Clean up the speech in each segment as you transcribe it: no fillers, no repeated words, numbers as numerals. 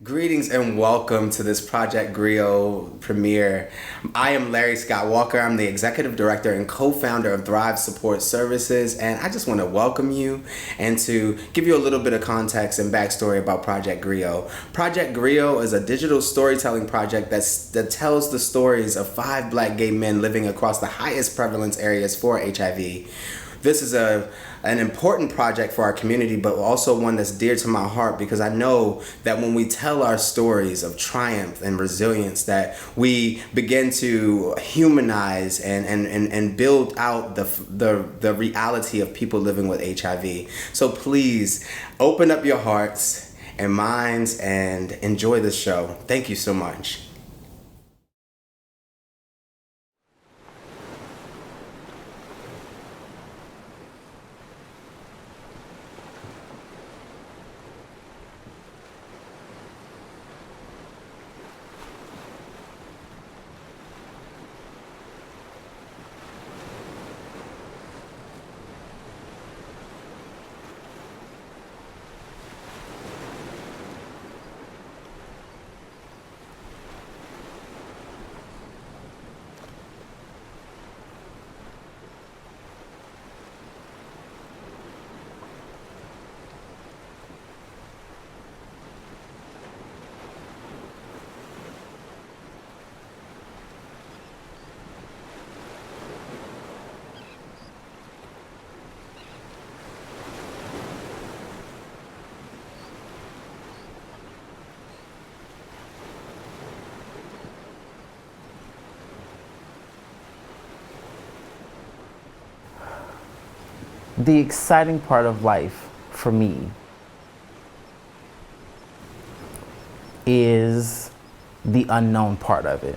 Greetings and welcome to this Project Griot premiere. I am Larry Scott Walker. I'm the Executive Director and co-founder of Thrive Support Services, and I just want to welcome you and to give you a little bit of context and backstory about Project Griot. Project Griot is a digital storytelling project that tells the stories of 5 Black gay men living across the highest prevalence areas for HIV. This is an important project for our community, but also one that's dear to my heart because I know that when we tell our stories of triumph and resilience, that we begin to humanize and build out the reality of people living with HIV. So please open up your hearts and minds and enjoy this show. Thank you so much. The exciting part of life for me is the unknown part of it.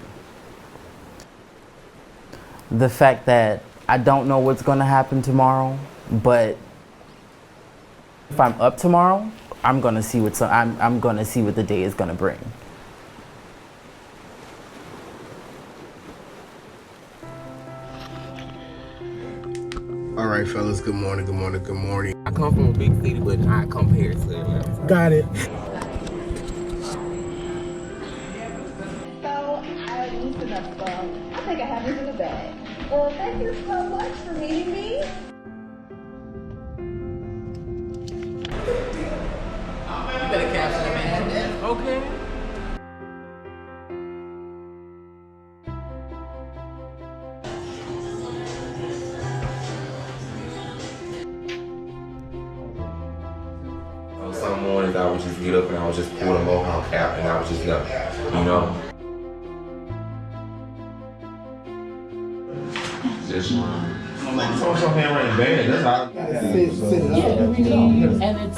The fact that I don't know what's going to happen tomorrow, but if I'm up tomorrow, I'm going to see I'm going to see what the day is going to bring. All right, fellas, good morning, good morning, good morning. I come from a big city, but not compared to Atlanta. Got it. So I loosened up some. I think I have this in the bag. Well, thank you so much for meeting me. You better capture the man. Okay. Some mornings I would just get up and I would just pull the mohawk cap and I would just go, you know. Just throw some handwriting bad. That's all. And it's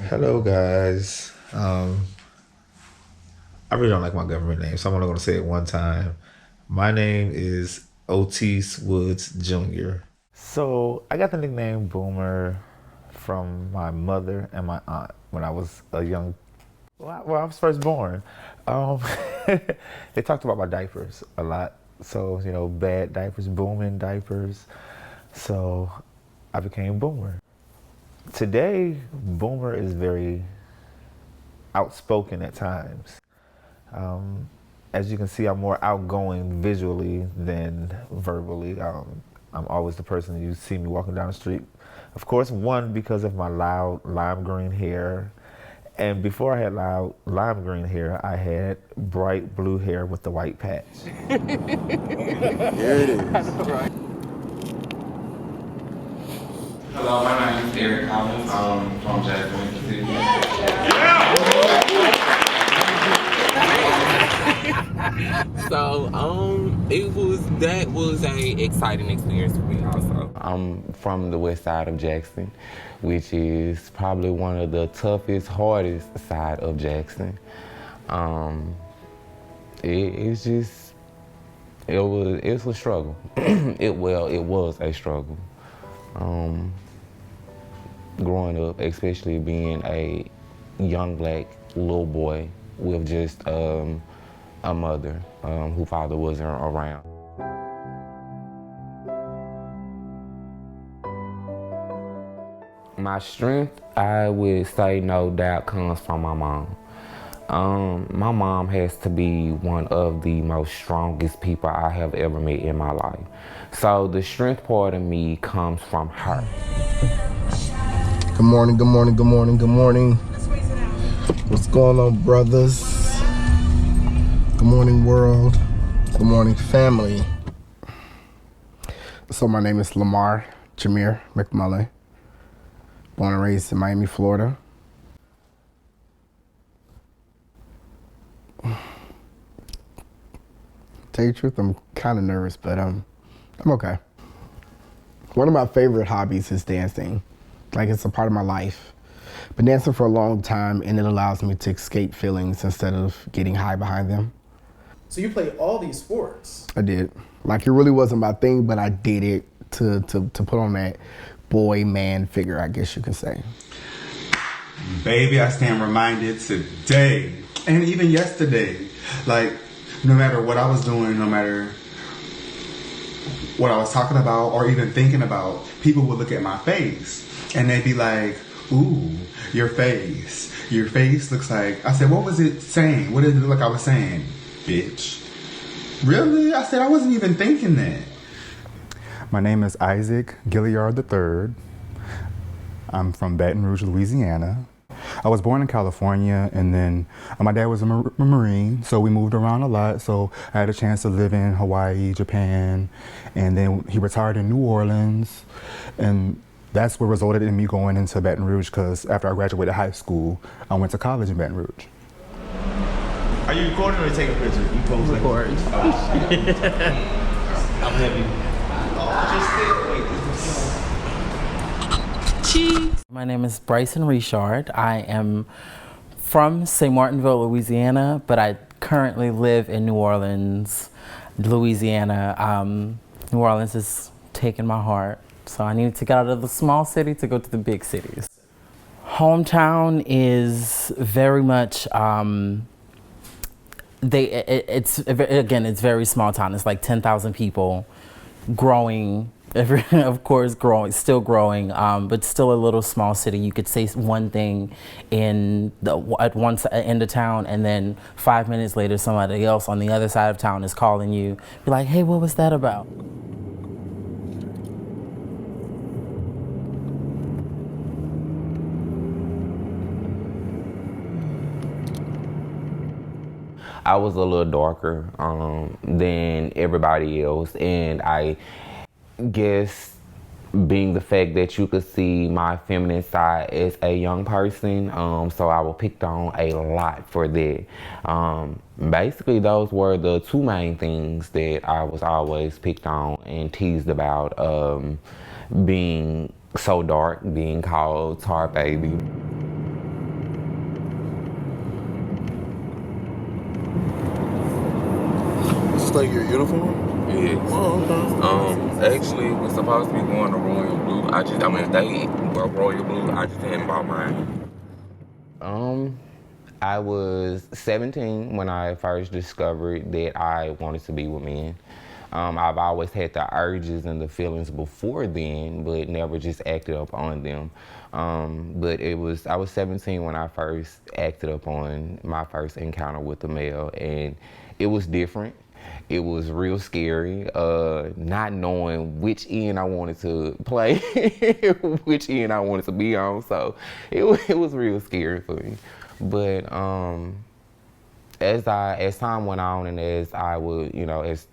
Hello guys. I really don't like my government name, so I'm only gonna say it one time. My name is Otis Woods Jr. So I got the nickname Boomer from my mother and my aunt when I was a young, I was first born. They talked about my diapers a lot. So, you know, bad diapers, booming diapers. So I became Boomer. Today, Boomer is very outspoken at times. As you can see, I'm more outgoing visually than verbally. I'm always the person you see me walking down the street. Of course, one, because of my loud lime green hair. And before I had loud lime green hair, I had bright blue hair with the white patch. There it is. Hello, my name is Eric Collins. I'm from Jackson, Mississippi. So, that was a exciting experience for me also. I'm from the west side of Jackson, which is probably one of the toughest, hardest side of Jackson. It's a struggle. It was a struggle. Growing up, especially being a young Black little boy with just a mother whose father wasn't around. My strength, I would say no doubt comes from my mom. My mom has to be one of the most strongest people I have ever met in my life. So the strength part of me comes from her. Good morning, good morning, good morning, good morning. What's going on, brothers? Good morning, world. Good morning, family. So my name is Lamar McMullen, born and raised in Miami, Florida. Tell you the truth, I'm kind of nervous, but I'm okay. One of my favorite hobbies is dancing. Like, it's a part of my life. Been dancing for a long time, and it allows me to escape feelings instead of getting high behind them. So you play all these sports? I did. Like, it really wasn't my thing, but I did it to put on that boy-man figure, I guess you could say. Baby, I stand reminded today, and even yesterday, like, no matter what I was doing, no matter what I was talking about or even thinking about, people would look at my face and they'd be like, ooh, your face looks like, I said, what was it saying? What did it look like I was saying? Bitch. Really? I said, I wasn't even thinking that. My name is Isaac Gilliard III. I'm from Baton Rouge, Louisiana. I was born in California, and then my dad was a Marine, so we moved around a lot. So I had a chance to live in Hawaii, Japan, and then he retired in New Orleans. And that's what resulted in me going into Baton Rouge, because after I graduated high school, I went to college in Baton Rouge. Are you recording or taking a picture? You post Record. I'm heavy. My name is Bryson Richard. I am from St. Martinville, Louisiana, but I currently live in New Orleans, Louisiana. New Orleans is taking my heart, so I needed to get out of the small city to go to the big cities. Hometown is very much, it's very small town. It's like 10,000 people, growing. Of course, still growing, but still a little small city. You could say one thing at one end of town, and then 5 minutes later, somebody else on the other side of town is calling you. Be like, hey, what was that about? I was a little darker than everybody else, and I guess being the fact that you could see my feminine side as a young person, so I was picked on a lot for that. Basically, those were the two main things that I was always picked on and teased about, being so dark, being called tar baby. Is this like your uniform? Yes. Oh, okay. Actually, we're supposed to be going to Royal Blue. They were Royal Blue. I just hadn't bought mine. I was 17 when I first discovered that I wanted to be with men. I've always had the urges and the feelings before then, but never just acted up on them. But I was 17 when I first acted up on my first encounter with a male, and it was different. It was real scary, not knowing which end I wanted to play, which end I wanted to be on. So it was real scary for me. But as time went on, and as I would, as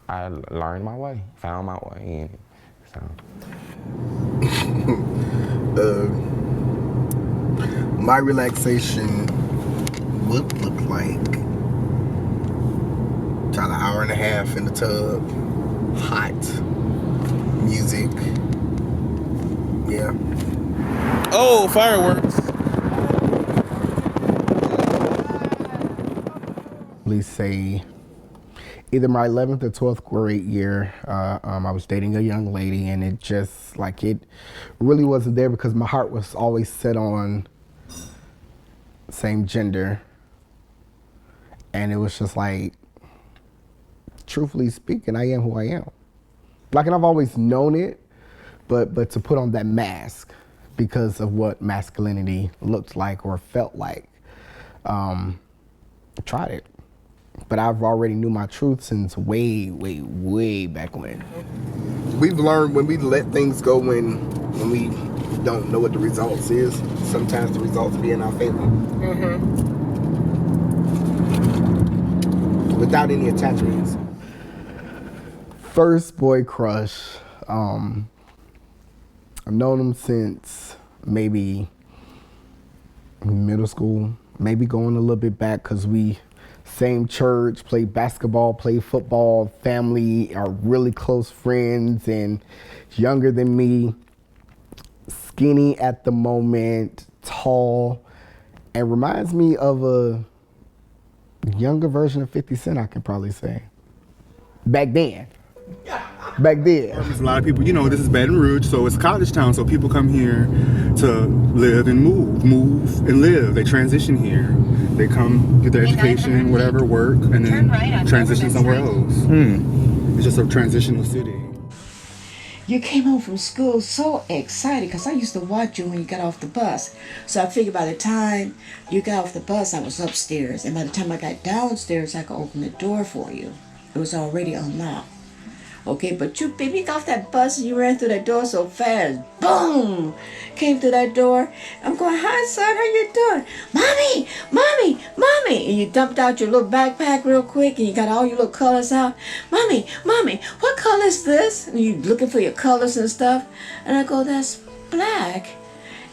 I learned my way, found my way in it. So. My relaxation would look like about an hour and a half in the tub, hot music. Yeah. Oh, fireworks. Please say either my 11th or 12th grade year, I was dating a young lady, and it really wasn't there because my heart was always set on same gender. And it was just like, truthfully speaking, I am who I am. Like, and I've always known it, but to put on that mask because of what masculinity looked like or felt like. I tried it, but I've already knew my truth since way back when. We've learned when we let things go, when we don't know what the results is, sometimes the results be in our favor. Without any attachments. First boy crush, I've known him since maybe middle school, maybe going a little bit back, because we same church, played basketball, played football, family, are really close friends, and younger than me, skinny at the moment, tall, and reminds me of a younger version of 50 Cent, I can probably say. Back then. There's a lot of people, you know, this is Baton Rouge, so it's college town, so people come here to live and move and live. They transition here. They come get their education, whatever, work, and then transition somewhere else. It's just a transitional city. You came home from school so excited, because I used to watch you when you got off the bus. So I figured by the time you got off the bus, I was upstairs. And by the time I got downstairs, I could open the door for you. It was already unlocked. Okay, but you, baby, got off that bus and you ran through that door so fast. Boom! Came through that door. I'm going, hi, son, how you doing? Mommy, mommy, mommy. And you dumped out your little backpack real quick and you got all your little colors out. Mommy, mommy, what color is this? And you looking for your colors and stuff. And I go, that's black.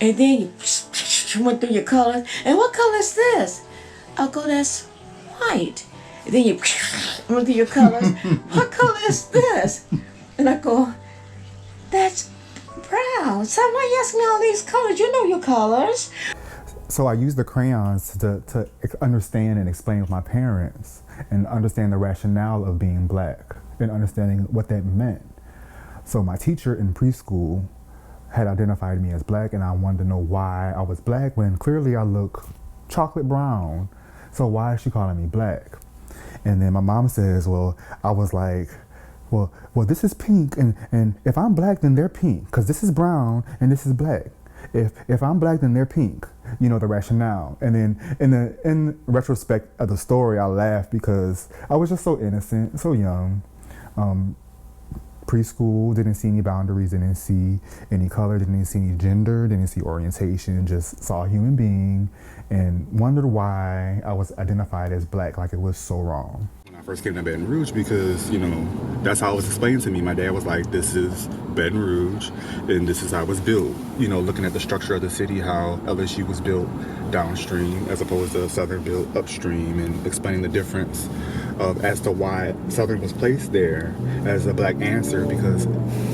And then you went through your colors. And what color is this? I'll go, that's white. And then you went through your colors. What color is this? And I go, that's brown. So why are you asking me all these colors? You know your colors. So I used the crayons to understand and explain with my parents and understand the rationale of being black and understanding what that meant. So my teacher in preschool had identified me as black, and I wanted to know why I was black when clearly I look chocolate brown. So why is she calling me black? And then my mom says, well, I was like, well, this is pink, and if I'm black, then they're pink, because this is brown and this is black. If I'm black, then they're pink. You know, the rationale. And then in retrospect of the story, I laughed because I was just so innocent, so young. Preschool, didn't see any boundaries, didn't see any color, didn't see any gender, didn't see orientation, just saw a human being and wondered why I was identified as black, like it was so wrong. When I first came to Baton Rouge, because, you know, that's how it was explained to me. My dad was like, this is Baton Rouge, and this is how it was built. You know, looking at the structure of the city, how LSU was built downstream as opposed to Southern built upstream, and explaining the difference as to why Southern was placed there as a black answer, because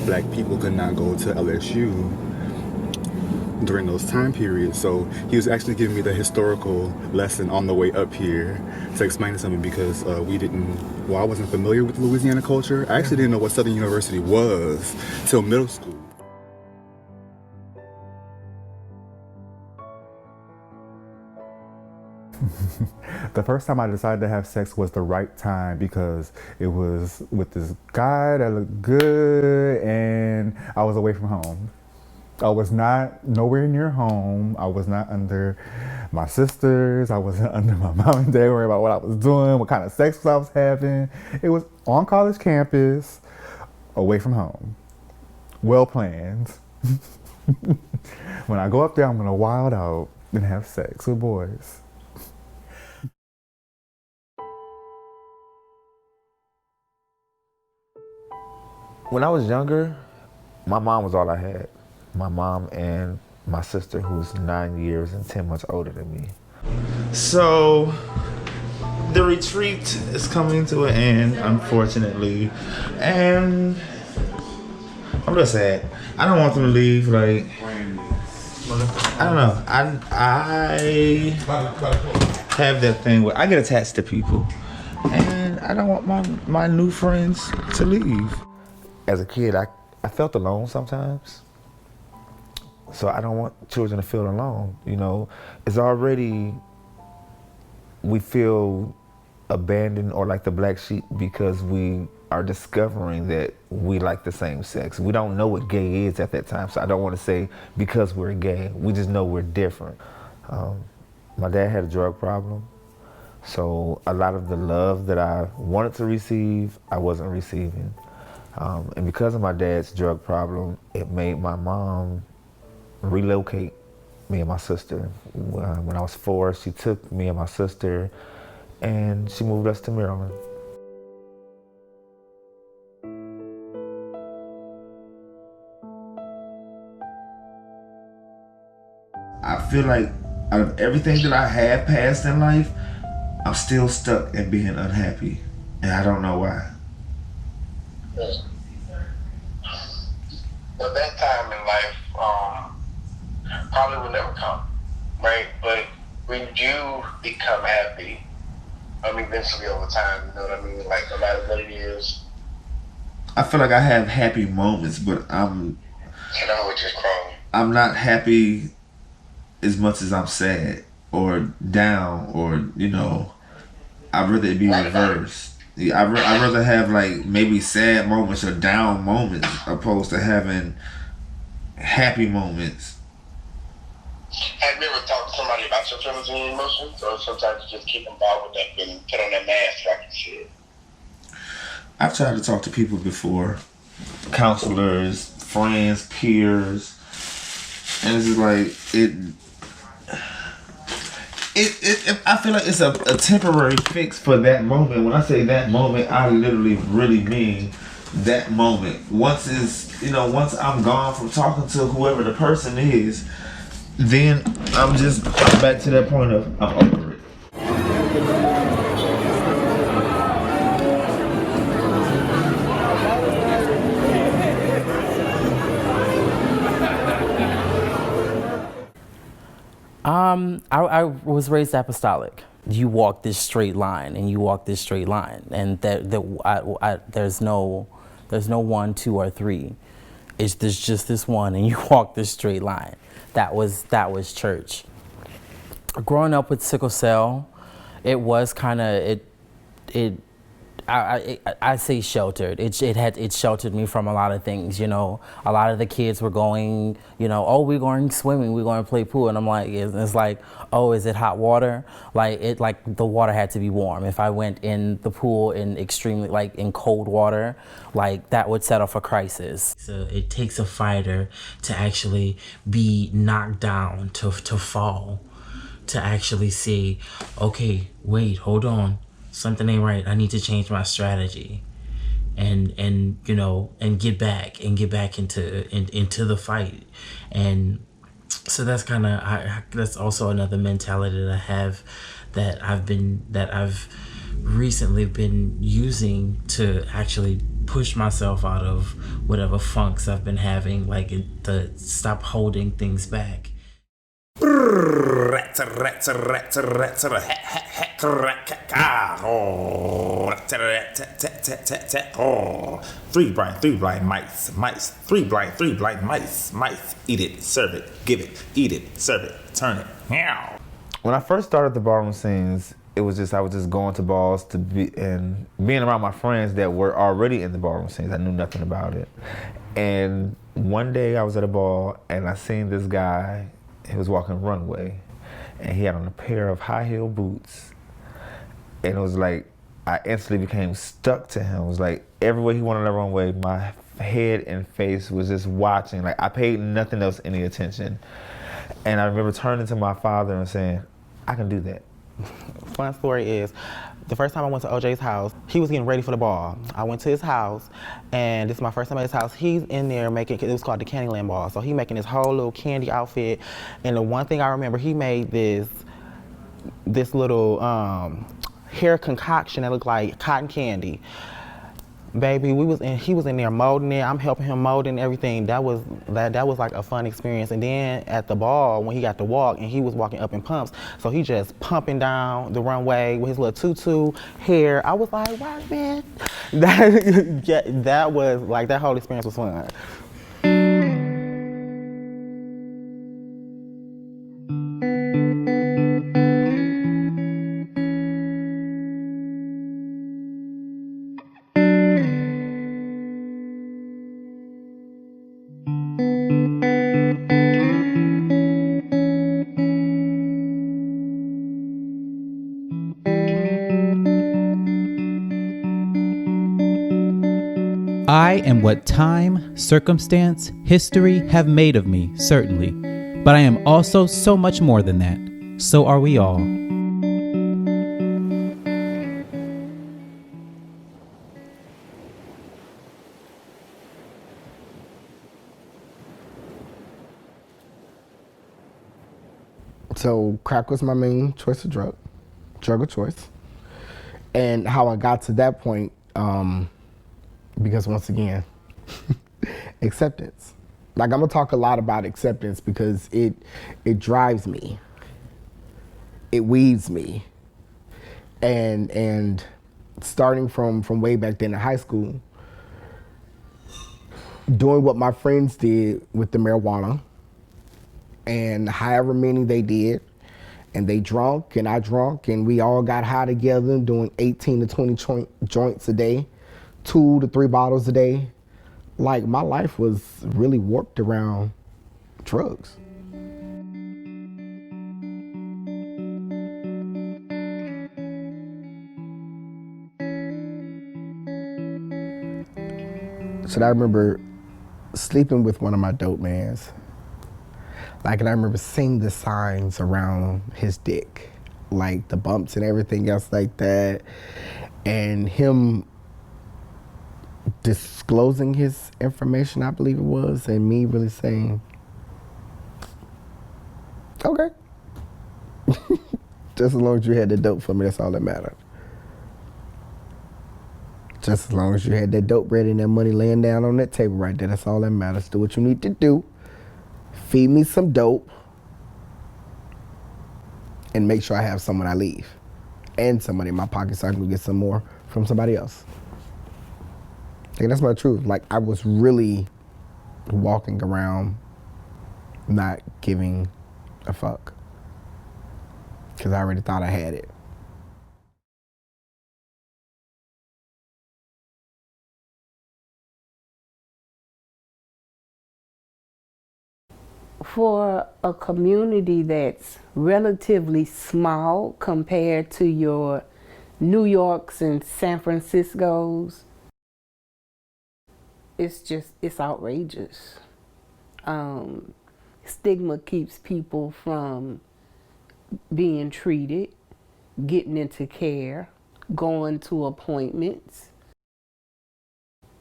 black people could not go to LSU during those time periods. So he was actually giving me the historical lesson on the way up here to explain to something, because I wasn't familiar with Louisiana culture. I actually didn't know what Southern University was till middle school. The first time I decided to have sex was the right time, because it was with this guy that looked good and I was away from home. I was not nowhere near home. I was not under my sisters. I wasn't under my mom and dad worrying about what I was doing, what kind of sex I was having. It was on college campus, away from home. Well planned. When I go up there, I'm gonna wild out and have sex with boys. When I was younger, my mom was all I had. My mom and my sister, who's 9 years and 10 months older than me. So the retreat is coming to an end, unfortunately. And I'm just sad. I don't want them to leave. Like, I don't know. I have that thing where I get attached to people. And I don't want my new friends to leave. As a kid, I felt alone sometimes. So I don't want children to feel alone, you know. It's already, we feel abandoned or like the black sheep because we are discovering that we like the same sex. We don't know what gay is at that time, so I don't want to say because we're gay. We just know we're different. My dad had a drug problem, so a lot of the love that I wanted to receive, I wasn't receiving. And because of my dad's drug problem, it made my mom relocate me and my sister. When I was 4, she took me and my sister and she moved us to Maryland. I feel like out of everything that I have passed in life, I'm still stuck in being unhappy, and I don't know why. But that time in life probably will never come, right? But when you become happy, eventually over time, you know what I mean? Like, no matter what it is. I feel like I have happy moments, but I'm not happy as much as I'm sad or down, or, you know, I'd rather it be reversed. I'd rather have like maybe sad moments or down moments opposed to having happy moments. Have you ever talked to somebody about your feelings and your emotions, or sometimes you just keep them bottled up and put on that mask like you said? I've tried to talk to people before, counselors, friends, peers, and it's just like I feel like it's a temporary fix for that moment. When I say that moment, I literally really mean that moment. Once I'm gone from talking to whoever the person is, then I'm back to that point of I'm over it. I was raised apostolic. You walk this straight line, and you walk this straight line, and there's no 1, 2, or 3. There's just this one, and you walk this straight line. That was church. Growing up with sickle cell, it was kind of I say sheltered. It sheltered me from a lot of things. You know, a lot of the kids were going, you know, oh, we're going swimming, we're going to play pool, and I'm like, it's like, oh, is it hot water? Like the water had to be warm. If I went in the pool in in cold water, like that would set off a crisis. So it takes a fighter to actually be knocked down, to fall, to actually say, okay, wait, hold on. Something ain't right. I need to change my strategy, and you know, and get back into the fight. And so that's kind of that's also another mentality that I have, that I've recently been using to actually push myself out of whatever funks I've been having, like to stop holding things back. 3 blind mice, 3 blind mice, eat it, serve it, give it, eat it, serve it, turn it. Meow. When I first started the ballroom scenes, I was just going to balls and being around my friends that were already in the ballroom scenes. I knew nothing about it. And one day I was at a ball and I seen this guy. He was walking runway, and he had on a pair of high-heel boots, and it was like I instantly became stuck to him. It was like everywhere he went on the runway, my head and face was just watching. Like I paid nothing else any attention, and I remember turning to my father and saying, "I can do that." Fun story is, the first time I went to OJ's house, he was getting ready for the ball. I went to his house, and this is my first time at his house. He's in there making, it was called the Candyland ball. So he making this whole little candy outfit. And the one thing I remember, he made this little hair concoction that looked like cotton candy. Baby, he was in there molding it. I'm helping him mold and everything. That was like a fun experience. And then at the ball, when he got to walk, and he was walking up in pumps, so he just pumping down the runway with his little tutu hair. I was like, wow, man. That was like, that whole experience was fun. am what time, circumstance, history have made of me, certainly. But I am also so much more than that. So are we all. So crack was my main choice of drug of choice. And how I got to that point, because once again, acceptance. Like, I'm gonna talk a lot about acceptance because it drives me. It weeds me. And starting from way back then in high school, doing what my friends did with the marijuana, and however many they did, and they drunk and I drunk, and we all got high together doing 18 to 20 joints a day, 2 to 3 bottles a day. Like, my life was really warped around drugs. So I remember sleeping with one of my dope mans. Like, and I remember seeing the signs around his dick, like the bumps and everything else like that. And him disclosing his information, I believe it was, and me really saying, okay. Just as long as you had the dope for me, that's all that mattered. Just as long as you had that dope bread and that money laying down on that table right there, that's all that matters. Do what you need to do. Feed me some dope, and make sure I have some when I leave, and some money in my pocket so I can get some more from somebody else. Like, that's my truth. Like, I was really walking around not giving a fuck because I already thought I had it. For a community that's relatively small compared to your New Yorks and San Franciscos, it's outrageous. Stigma keeps people from being treated, getting into care, going to appointments.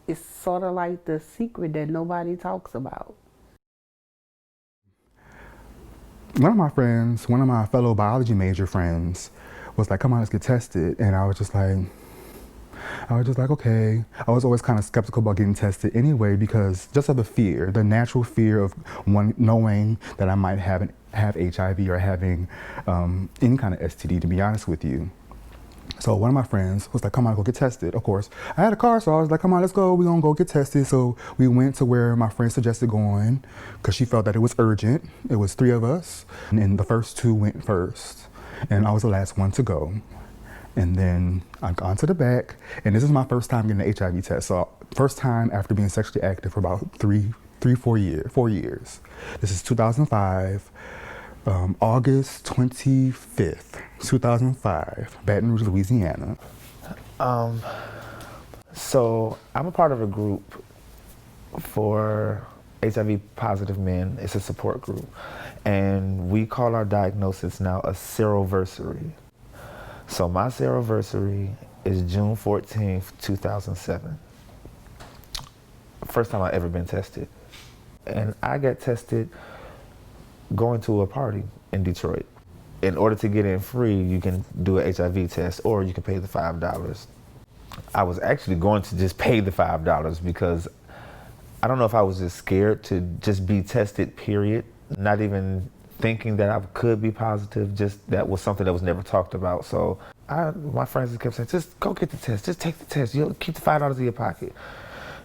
It's sort of like the secret that nobody talks about. One of my friends, one of my fellow biology major friends was like, come on, let's get tested. And I was just like, okay. I was always kind of skeptical about getting tested anyway because just of the fear, the natural fear of one knowing that I might have HIV or having any kind of STD, to be honest with you. So one of my friends was like, come on, go get tested. Of course, I had a car, so I was like, come on, let's go. We're gonna go get tested. So we went to where my friend suggested going because she felt that it was urgent. It was 3 of us, and the first 2 went first, and I was the last one to go. And then I got to the back, and this is my first time getting an HIV test. So first time after being sexually active for about 4 years. This is 2005. August 25th, 2005, Baton Rouge, Louisiana. So I'm a part of a group for HIV positive men. It's a support group. And we call our diagnosis now a seroversary. So my seroversary is June 14th, 2007. First time I ever been tested. And I got tested going to a party in Detroit. In order to get in free, you can do an HIV test or you can pay the $5. I was actually going to just pay the $5 because I don't know if I was just scared to just be tested, period. Not even thinking that I could be positive, just that was something that was never talked about. So my friends just kept saying, just go get the test, just take the test, you'll keep the $5 in your pocket.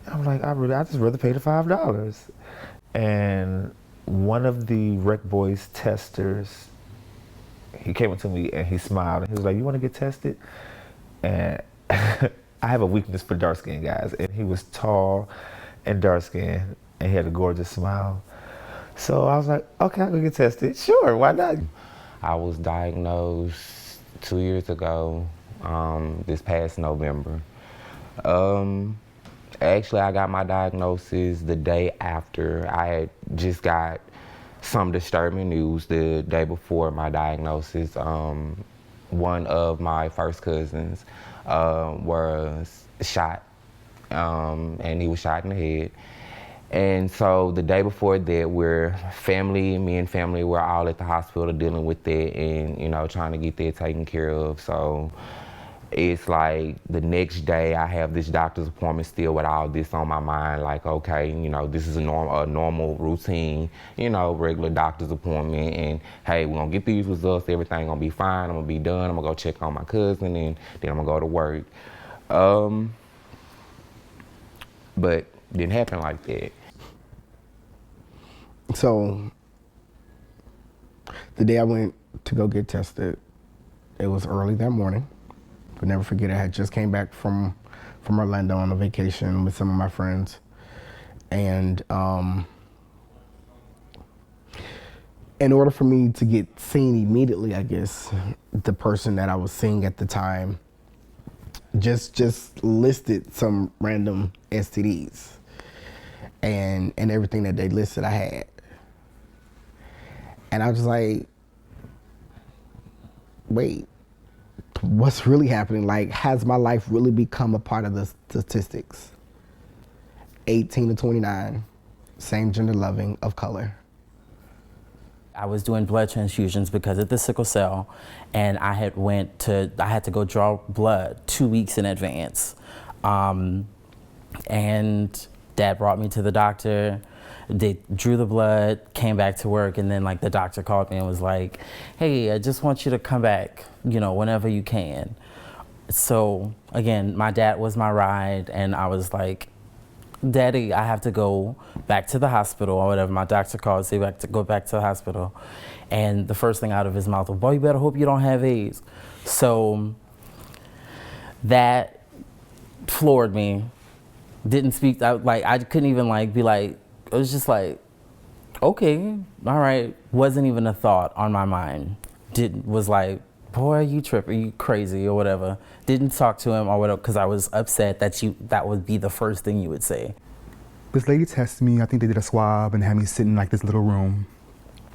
And I'm like, I just rather pay the $5. And one of the Rec Boys testers, he came up to me and he smiled and he was like, you want to get tested? And I have a weakness for dark-skinned guys, and he was tall and dark-skinned and he had a gorgeous smile. So I was like, okay, I'll go get tested. Sure, why not? I was diagnosed 2 years ago, this past November. Actually, I got my diagnosis the day after. I had just got some disturbing news the day before my diagnosis. One of my first cousins was shot, and he was shot in the head. And so the day before that, me and family were all at the hospital dealing with that and, you know, trying to get that taken care of. So it's like the next day I have this doctor's appointment still with all this on my mind, like, okay, you know, this is a normal routine, you know, regular doctor's appointment, and hey, we're gonna get these results, everything gonna be fine, I'm gonna be done, I'm gonna go check on my cousin, and then I'm gonna go to work. But didn't happen like that. So the day I went to go get tested, it was early that morning. But never forget, I had just came back from Orlando on a vacation with some of my friends. And in order for me to get seen immediately, I guess, the person that I was seeing at the time just listed some random STDs. And everything that they listed, I had. And I was like, wait, what's really happening? Like, has my life really become a part of the statistics? 18 to 29, same gender loving, of color. I was doing blood transfusions because of the sickle cell, and I had to go draw blood 2 weeks in advance. And Dad brought me to the doctor. They drew the blood, came back to work, and then like the doctor called me and was like, hey, I just want you to come back, you know, whenever you can. So again, my dad was my ride, and I was like, Daddy, I have to go back to the hospital or whatever. My doctor called, say go back to the hospital. And the first thing out of his mouth was, boy, you better hope you don't have AIDS. So that floored me. Didn't speak, I couldn't even be like, it was just like, okay, all right. Wasn't even a thought on my mind. Was like, boy, you tripping, you crazy or whatever. Didn't talk to him or whatever because I was upset that would be the first thing you would say. This lady tested me. I think they did a swab and had me sit in like this little room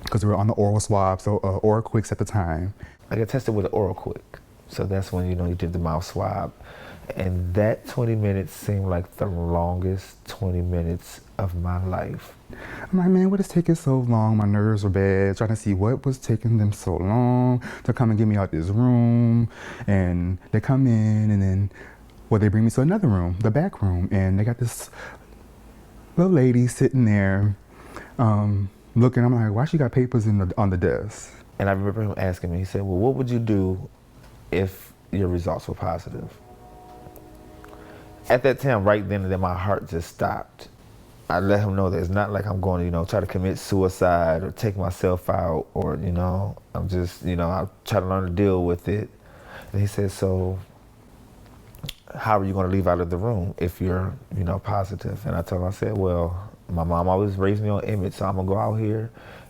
because we were on the oral swab, so oral quicks at the time. I got tested with an oral quick. So that's when, you know, you did the mouth swab. And that 20 minutes seemed like the longest 20 minutes of my life. I'm like, man, what is taking so long? My nerves were bad, trying to see what was taking them so long to come and get me out this room. And they come in, and then, well, they bring me to another room, the back room, and they got this little lady sitting there looking. I'm like, why she got papers on the desk? And I remember him asking me, he said, well, what would you do if your results were positive? At that time, right then and there, my heart just stopped. I let him know that it's not like I'm going to, you know, try to commit suicide or take myself out, or, you know, I'm just, you know, I'll try to learn to deal with it. And he said, so how are you going to leave out of the room if you're, you know, positive? And I told him, I said, well, my mom always raised me on image, so I'm going to go out here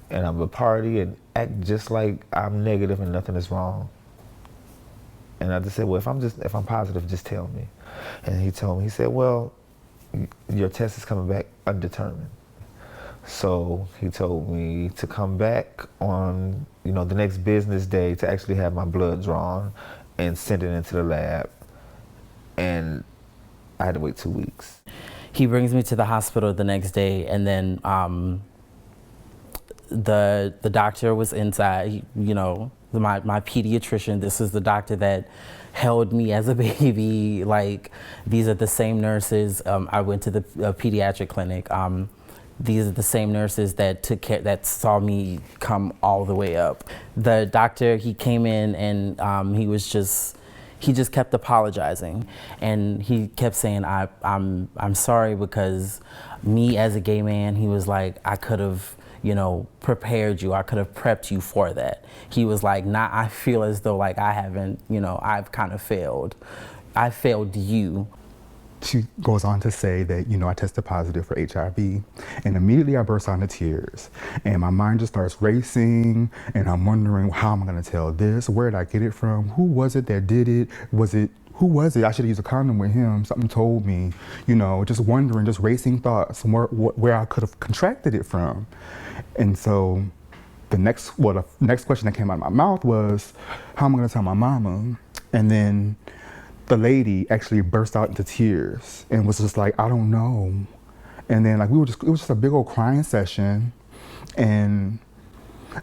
and I'm going to party and act just like I'm negative and nothing is wrong. And I just said, well, if I'm positive, just tell me. And he told me, he said, well, your test is coming back undetermined. So he told me to come back on, you know, the next business day to actually have my blood drawn and send it into the lab. And I had to wait 2 weeks. He brings me to the hospital the next day, and then the doctor was inside, you know, my pediatrician. This is the doctor that held me as a baby. Like, these are the same nurses. I went to the pediatric clinic. These are the same nurses that took care, that saw me come all the way up. The doctor, he came in and he just kept apologizing, and he kept saying, I'm sorry, because me as a gay man, he was like, I could have, you know, prepared you. I could have prepped you for that. He was like, nah, I feel as though like I haven't, you know, I've kind of failed. I failed you. She goes on to say that, you know, I tested positive for HIV, and immediately I burst out into tears, and my mind just starts racing, and I'm wondering, how am I going to tell this? Where did I get it from? Who was it that did it? who was it? I should have used a condom with him. Something told me, you know, just wondering, just racing thoughts where I could have contracted it from. And so the next question that came out of my mouth was, how am I gonna tell my mama? And then the lady actually burst out into tears and was just like, I don't know. And then like it was just a big old crying session. And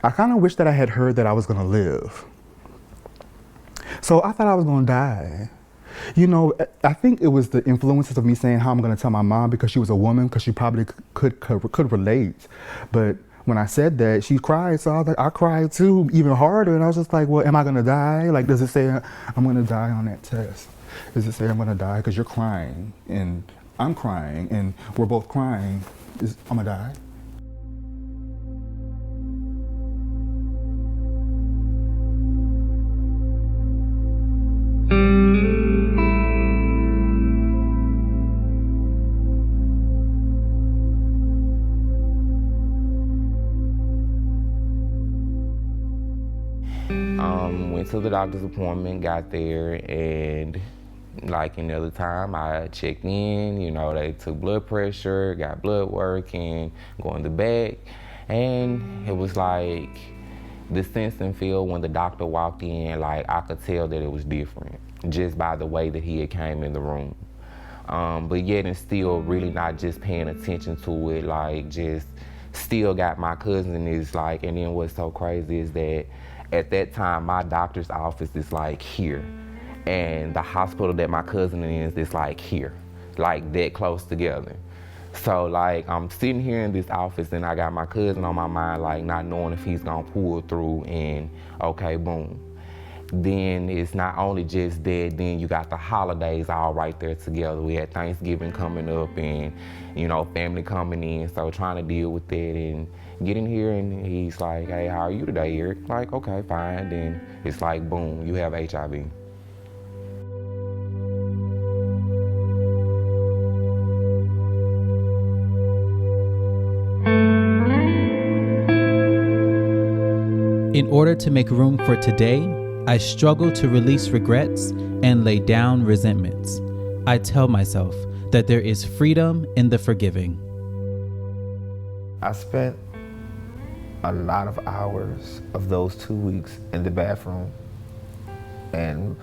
I kind of wish that I had heard that I was gonna live. So I thought I was gonna die. You know, I think it was the influences of me saying how I'm gonna tell my mom because she was a woman, because she probably could relate. But when I said that, she cried, so I was like, I cried too, even harder. And I was just like, well, am I gonna die? Like, does it say I'm gonna die on that test? Does it say I'm gonna die? Because you're crying, and I'm crying, and we're both crying. I'm gonna die? Went to the doctor's appointment, got there, and like any other time, I checked in, you know, they took blood pressure, got blood work, and going to the back. And it was like the sense and feel when the doctor walked in, like I could tell that it was different just by the way that he had came in the room. But yet and still really not just paying attention to it, like just still got my cousin is like, and then what's so crazy is that at that time, my doctor's office is like here. And the hospital that my cousin is like here, like that close together. So like I'm sitting here in this office and I got my cousin on my mind, like not knowing if he's gonna pull through and okay, boom. Then it's not only just that, then you got the holidays all right there together. We had Thanksgiving coming up and, you know, family coming in. So trying to deal with that and get in here and he's like, hey, how are you today, Eric? Like, okay, fine. Then it's like, boom, you have HIV. In order to make room for today, I struggle to release regrets and lay down resentments. I tell myself that there is freedom in the forgiving. I spent a lot of hours of those 2 weeks in the bathroom. And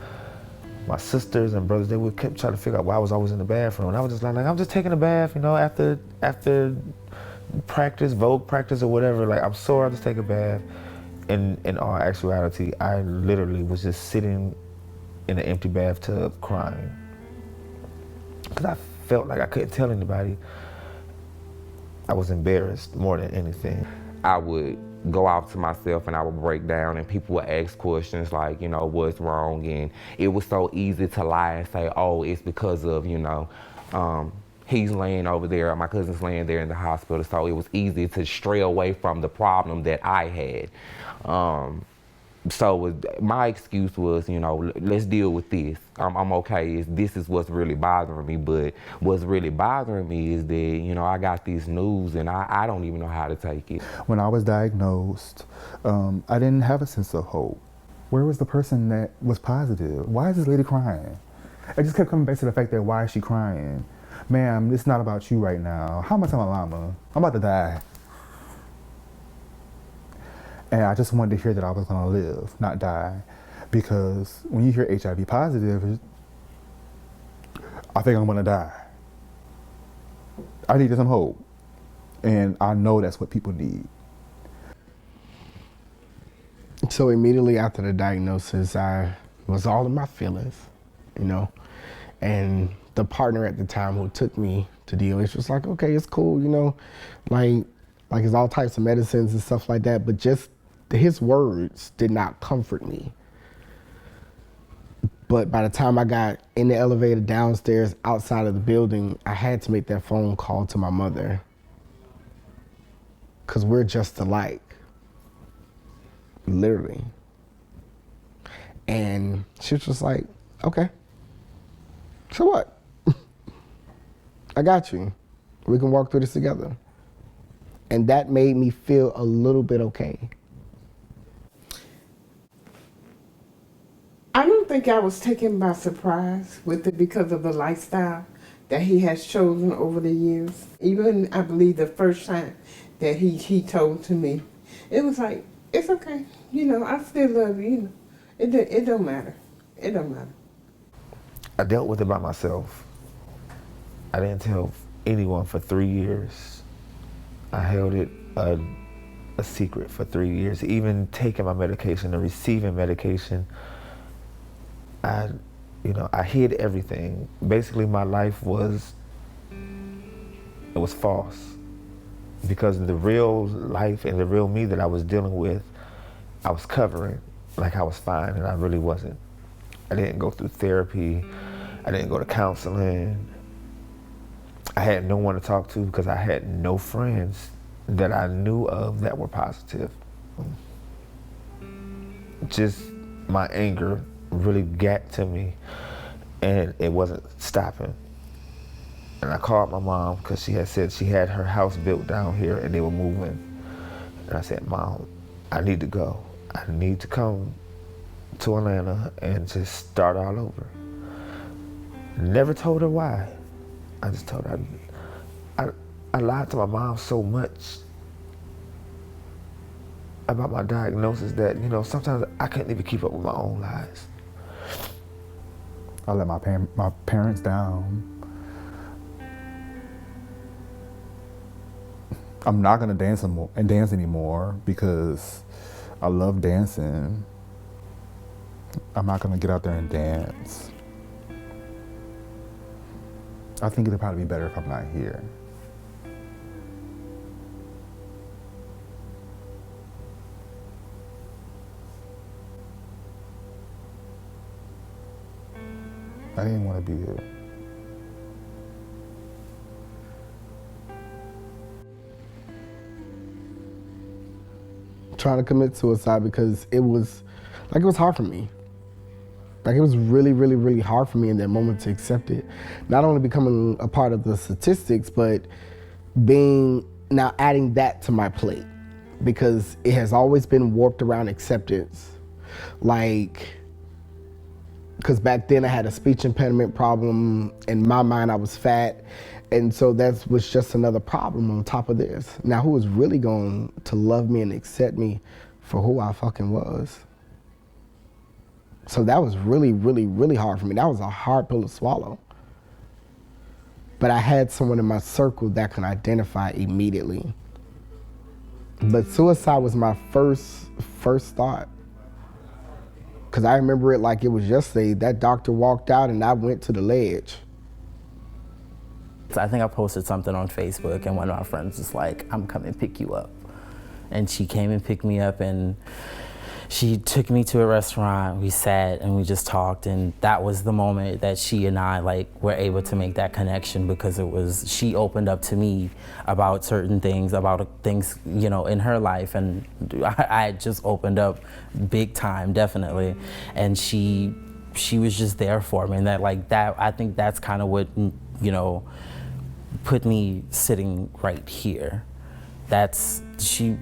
my sisters and brothers, they would kept trying to figure out why I was always in the bathroom. And I was just like I'm just taking a bath, you know, after practice, Vogue practice or whatever. Like, I'm sore, I'll just take a bath. In all actuality, I literally was just sitting in an empty bathtub crying. Because I felt like I couldn't tell anybody. I was embarrassed more than anything. I would go off to myself and I would break down and people would ask questions like, you know, what's wrong? And it was so easy to lie and say, oh, it's because of, you know, he's laying over there, my cousin's laying there in the hospital, so it was easy to stray away from the problem that I had. So my excuse was, you know, let's deal with this. I'm okay, this is what's really bothering me, but what's really bothering me is that, you know, I got this news and I don't even know how to take it. When I was diagnosed, I didn't have a sense of hope. Where was the person that was positive? Why is this lady crying? I just kept coming back to the fact that why is she crying? Ma'am, it's not about you right now. How am I telling my mama? I'm about to die. And I just wanted to hear that I was gonna live, not die. Because when you hear HIV positive, I think I'm gonna die. I needed some hope. And I know that's what people need. So immediately after the diagnosis, I was all in my feelings, you know. And the partner at the time who took me to DOH was like, okay, it's cool, you know, like it's all types of medicines and stuff like that, but just his words did not comfort me. But by the time I got in the elevator downstairs outside of the building, I had to make that phone call to my mother. Because we're just alike, literally. And she was just like, okay, so what? I got you. We can walk through this together. And that made me feel a little bit okay. I don't think I was taken by surprise with it because of the lifestyle that he has chosen over the years. Even, I believe, the first time that he told to me, it was like, it's okay. You know, I still love you. You know, it don't matter. It don't matter. I dealt with it by myself. I didn't tell anyone for 3 years. I held it a secret for 3 years. Even taking my medication and receiving medication, I hid everything. Basically, my life was false. Because the real life and the real me that I was dealing with, I was covering like I was fine, and I really wasn't. I didn't go through therapy. I didn't go to counseling. I had no one to talk to because I had no friends that I knew of that were positive. Just my anger really got to me, and it wasn't stopping. And I called my mom because she had said she had her house built down here and they were moving. And I said, Mom, I need to go. I need to come to Atlanta and just start all over. Never told her why. I just told her I lied to my mom so much about my diagnosis that, sometimes I couldn't even keep up with my own lies. I let my parents down. I'm not gonna dance anymore because I love dancing. I'm not gonna get out there and dance. I think it'd probably be better if I'm not here. I didn't want to be here. Trying to commit suicide because it was hard for me. Like, it was really, really, really hard for me in that moment to accept it. Not only becoming a part of the statistics, but now adding that to my plate, because it has always been warped around acceptance. Like, because back then I had a speech impediment problem. In my mind, I was fat. And so that was just another problem on top of this. Now, who was really going to love me and accept me for who I fucking was? So that was really, really, really hard for me. That was a hard pill to swallow. But I had someone in my circle that could identify immediately. But suicide was my first thought. Because I remember it like it was yesterday. That doctor walked out and I went to the ledge. I think I posted something on Facebook and one of my friends was like, I'm coming to pick you up. And she came and picked me up and she took me to a restaurant. We sat and we just talked, and that was the moment that she and I were able to make that connection, because she opened up to me about certain things, in her life, and I had just opened up big time, definitely. And she was just there for me, and that I think that's kind of what, put me sitting right here. She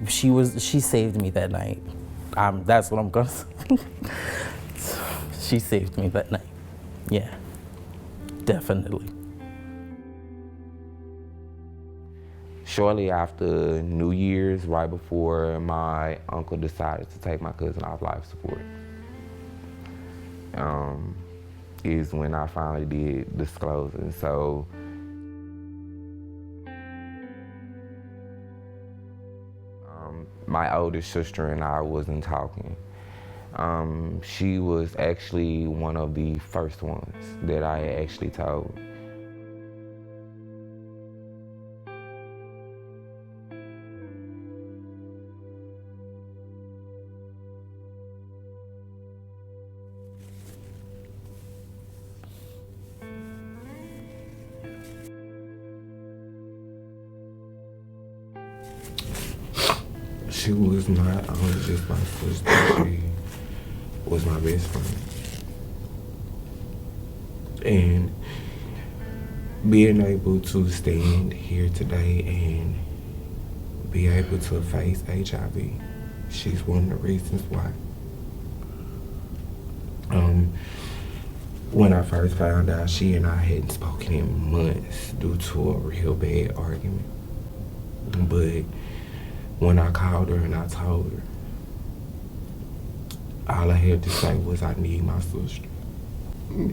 saved me that night. That's what I'm gonna say. She saved me that night. Yeah, definitely. Shortly after New Year's, right before my uncle decided to take my cousin off life support, is when I finally did disclose it. So my oldest sister and I wasn't talking. She was actually one of the first ones that I actually told. She was not only just my sister, she was my best friend. And being able to stand here today and be able to face HIV, she's one of the reasons why. when I first found out, she and I hadn't spoken in months due to a real bad argument. But when I called her and I told her, all I had to say was I need my sister.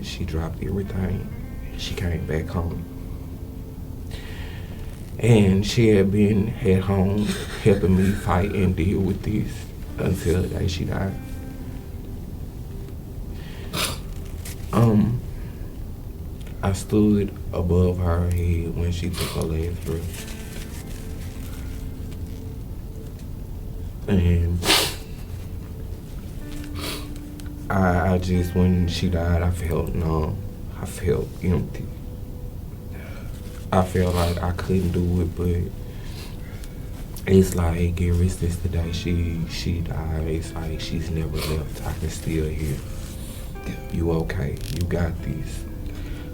She dropped everything. She came back home. And she had been at home helping me fight and deal with this until the day she died. I stood above her head when she took her last breath. And I just, when she died, I felt numb. I felt empty. I felt like I couldn't do it, but it's like ever since the day she died, it's like she's never left. I can still hear, you okay, you got this.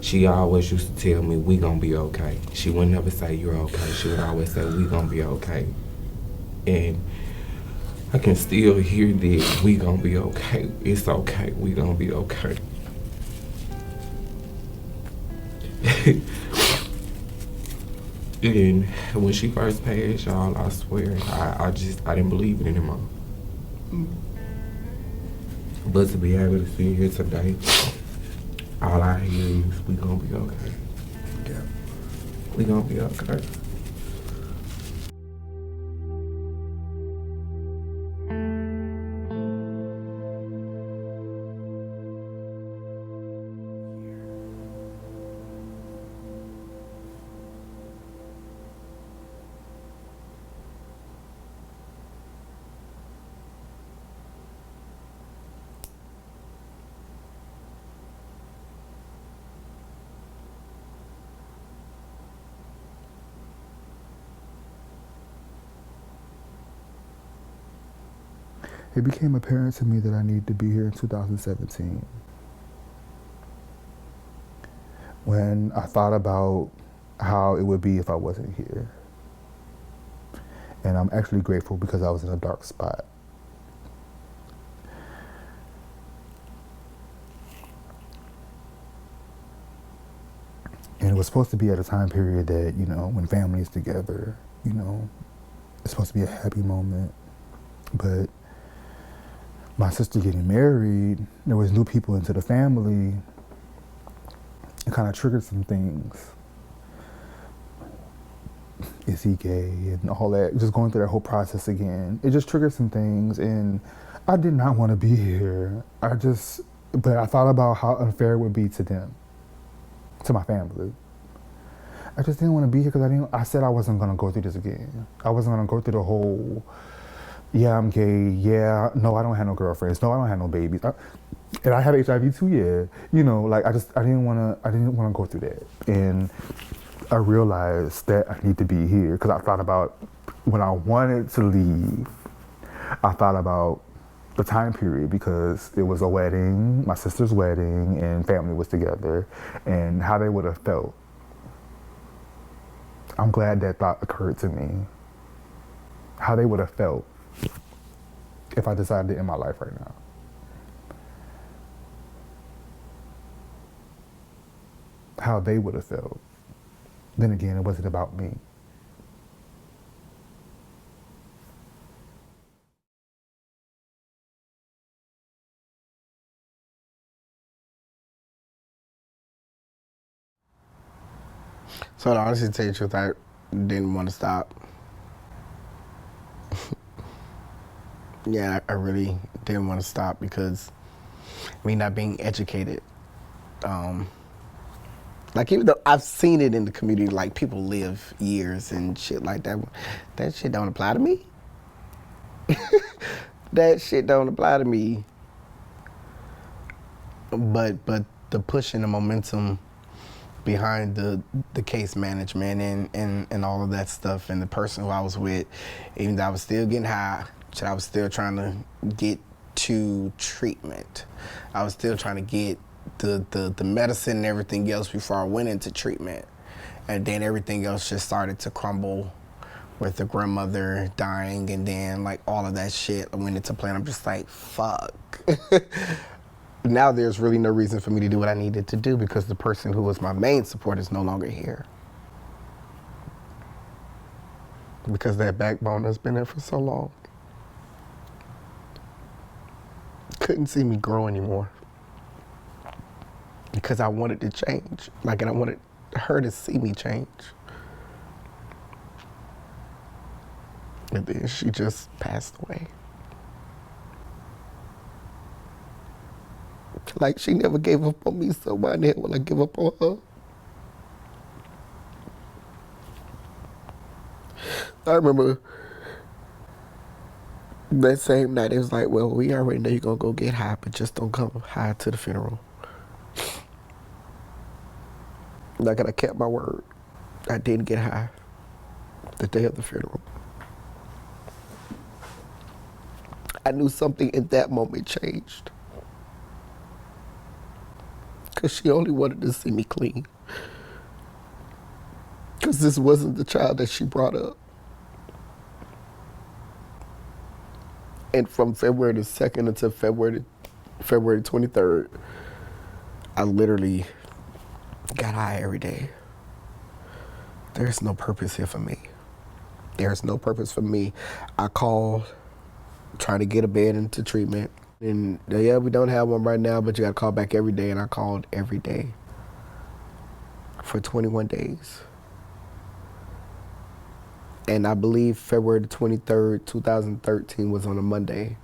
She always used to tell me, we gonna be okay. She would never say, you're okay. She would always say, we gonna be okay. And I can still hear that, we gonna be okay. It's okay, we gonna be okay. And when she first passed, y'all, I swear, I didn't believe it anymore. But to be able to sit here today, all I hear is, we gonna be okay. Yeah. We gonna be okay. It became apparent to me that I needed to be here in 2017. When I thought about how it would be if I wasn't here. And I'm actually grateful because I was in a dark spot. And it was supposed to be at a time period that, you know, when families together, you know, it's supposed to be a happy moment. But my sister getting married, there was new people into the family. It kind of triggered some things. Is he gay and all that, just going through that whole process again. It just triggered some things, and I did not want to be here. But I thought about how unfair it would be to them, to my family. I just didn't want to be here because I said I wasn't going to go through this again. I wasn't going to go through the whole, yeah, I'm gay, yeah, no, I don't have no girlfriends, no, I don't have no babies. And I have HIV too, yeah. You know, like I didn't want to go through that. And I realized that I need to be here because I thought about when I wanted to leave, I thought about the time period because it was a wedding, my sister's wedding, and family was together, and how they would have felt. I'm glad that thought occurred to me. How they would have felt if I decided to end my life right now. How they would have felt. Then again, it wasn't about me. So to honestly tell you the truth, I didn't want to stop. Yeah, I really didn't want to stop because me not being educated. Like even though I've seen it in the community, like people live years and shit like that. That shit don't apply to me. That shit don't apply to me. But the push and the momentum behind the case management and all of that stuff, and the person who I was with, even though I was still getting high, I was still trying to get to treatment. I was still trying to get the medicine and everything else before I went into treatment. And then everything else just started to crumble with the grandmother dying, and then like all of that shit went into play. I'm just like, fuck. now there's really no reason for me to do what I needed to do because the person who was my main support is no longer here. Because that backbone has been there for so long. Couldn't see me grow anymore. Because I wanted to change. And I wanted her to see me change. And then she just passed away. She never gave up on me, so why the hell will I give up on her? I remember that same night, it was like, well, we already know you're going to go get high, but just don't come high to the funeral. I kept my word. I didn't get high the day of the funeral. I knew something in that moment changed. Because she only wanted to see me clean. Because this wasn't the child that she brought up. And from February the 2nd until February 23rd, I literally got high every day. There's no purpose here for me. There's no purpose for me. I called, trying to get a bed into treatment. And yeah, we don't have one right now, but you gotta call back every day. And I called every day for 21 days. And I believe February the 23rd, 2013 was on a Monday.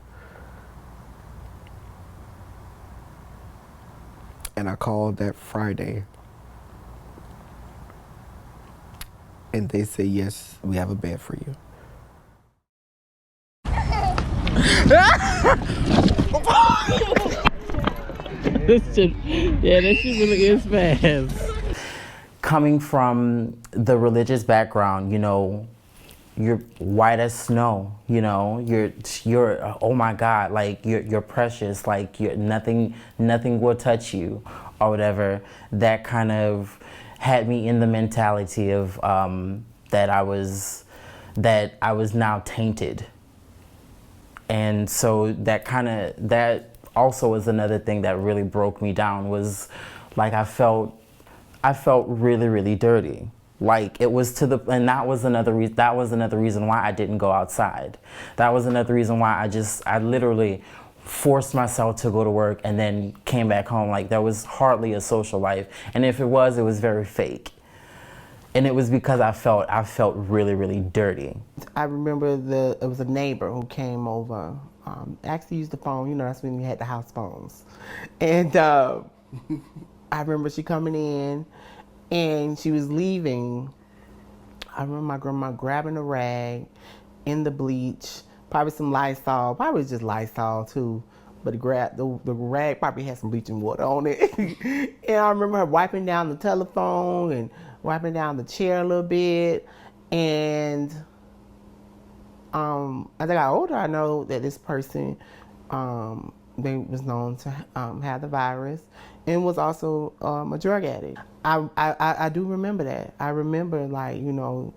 And I called that Friday. And they said, yes, we have a bed for you. That shit really is fast. Coming from the religious background, you're white as snow, you're oh my God, you're precious, nothing will touch you or whatever. That kind of had me in the mentality of that I was now tainted. And so that also was another thing that really broke me down, was I felt really, really dirty. It was and that was another reason why I didn't go outside. That was another reason why I literally forced myself to go to work and then came back home. There was hardly a social life. And if it was very fake. And it was because I felt really, really dirty. I remember it was a neighbor who came over, actually used the phone, that's when you had the house phones. And I remember she coming in and she was leaving. I remember my grandma grabbing a rag in the bleach, probably some Lysol, probably just Lysol too, but the rag probably had some bleaching water on it. And I remember her wiping down the telephone and wiping down the chair a little bit. And as I got older, I know that this person, they was known to have the virus and was also a drug addict. I do remember that. I remember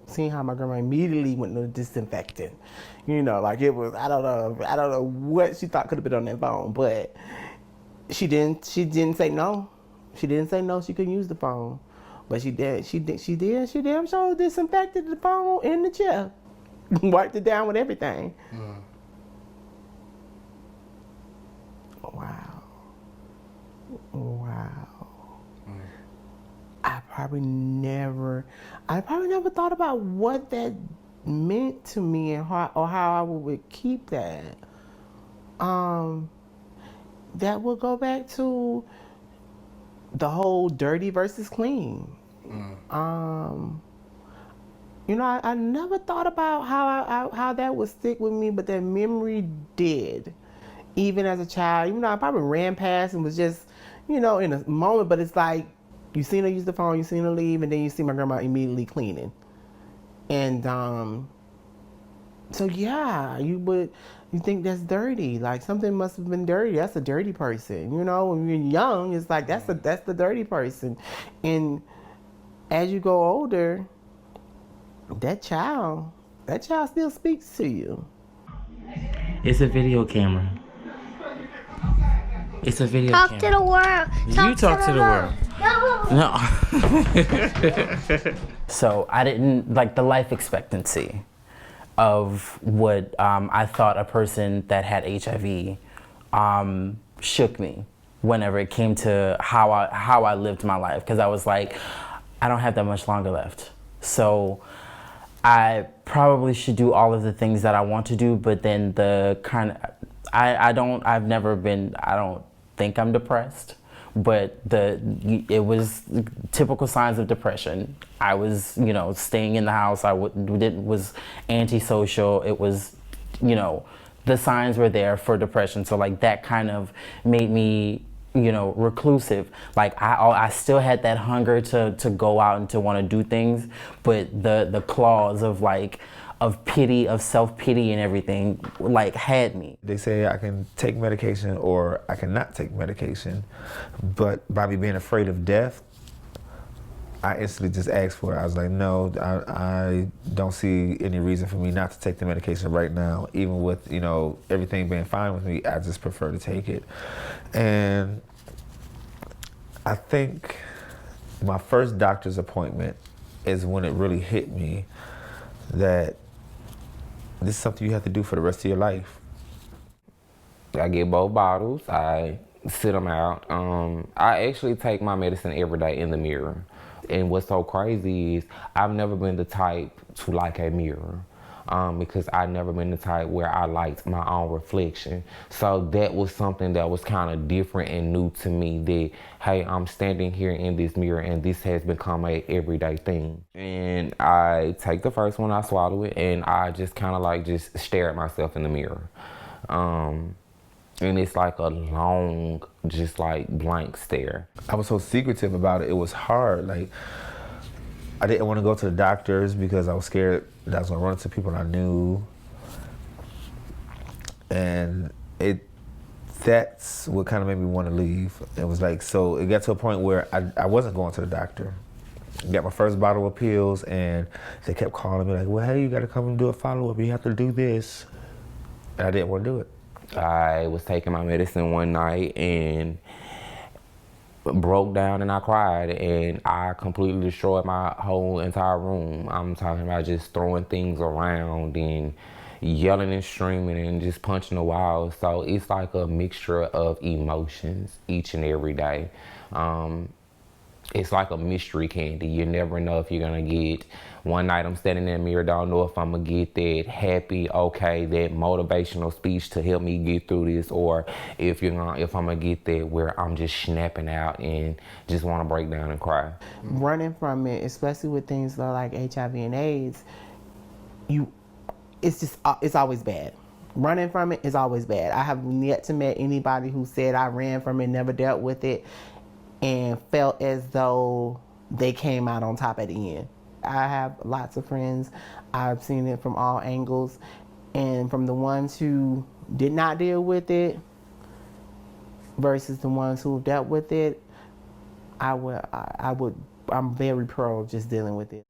seeing how my grandma immediately went to disinfectant. It was, I don't know what she thought could have been on that phone, but she didn't say no. She didn't say no, she couldn't use the phone. But she damn sure disinfected the phone in the chair. Wiped it down with everything. Wow. I probably never thought about what that meant to me and how I would keep that. That would go back to the whole dirty versus clean. I never thought about how that would stick with me, but that memory did. Even as a child, even though I probably ran past and was just, in a moment, but it's like, you seen her use the phone, you seen her leave, and then you see my grandma immediately cleaning. And so yeah, you think that's dirty. Something must have been dirty. That's a dirty person. When you're young, it's like that's the dirty person. And as you go older, that child still speaks to you. It's a video camera. It's a video Talk camera. to the world. You talk to the world. No. So I didn't, like, the life expectancy of what I thought a person that had HIV shook me whenever it came to how I lived my life, because I was like, I don't have that much longer left. So I probably should do all of the things that I want to do, but then the kind of, I don't think I'm depressed, but it was typical signs of depression. I was, staying in the house. I was antisocial. It was, the signs were there for depression. So like that kind of made me, reclusive. Like I still had that hunger to go out and to want to do things, but the claws of pity, of self-pity and everything, like, had me. They say I can take medication or I cannot take medication, but by me being afraid of death, I instantly just asked for it. I was like, no, I don't see any reason for me not to take the medication right now. Even with, everything being fine with me, I just prefer to take it. And I think my first doctor's appointment is when it really hit me that this is something you have to do for the rest of your life. I get both bottles. I sit them out. I actually take my medicine every day in the mirror. And what's so crazy is I've never been the type to like a mirror, because I've never been the type where I liked my own reflection. So that was something that was kind of different and new to me, that, hey, I'm standing here in this mirror and this has become a everyday thing. And I take the first one, I swallow it, and I just kind of just stare at myself in the mirror. And it's like a long, just blank stare. I was so secretive about it. It was hard. Like, I didn't want to go to the doctors because I was scared that I was gonna run into people I knew. And that's what kind of made me want to leave. It was like, so it got to a point where I wasn't going to the doctor. I got my first bottle of pills and they kept calling me like, well, hey, you gotta come and do a follow-up. You have to do this. And I didn't want to do it. I was taking my medicine one night and broke down and I cried, and I completely destroyed my whole entire room. I'm talking about just throwing things around and yelling and screaming and just punching the walls. So it's like a mixture of emotions each and every day. It's like a mystery candy. You never know if you're gonna get, one night I'm standing in the mirror, don't know if I'm gonna get that happy, okay, that motivational speech to help me get through this, or if I'm gonna get that where I'm just snapping out and just wanna break down and cry. Running from it, especially with things like HIV and AIDS, it's always bad. Running from it is always bad. I have yet to meet anybody who said I ran from it, never dealt with it, and felt as though they came out on top at the end. I have lots of friends. I've seen it from all angles, and from the ones who did not deal with it versus the ones who dealt with it, I'm very pro of just dealing with it.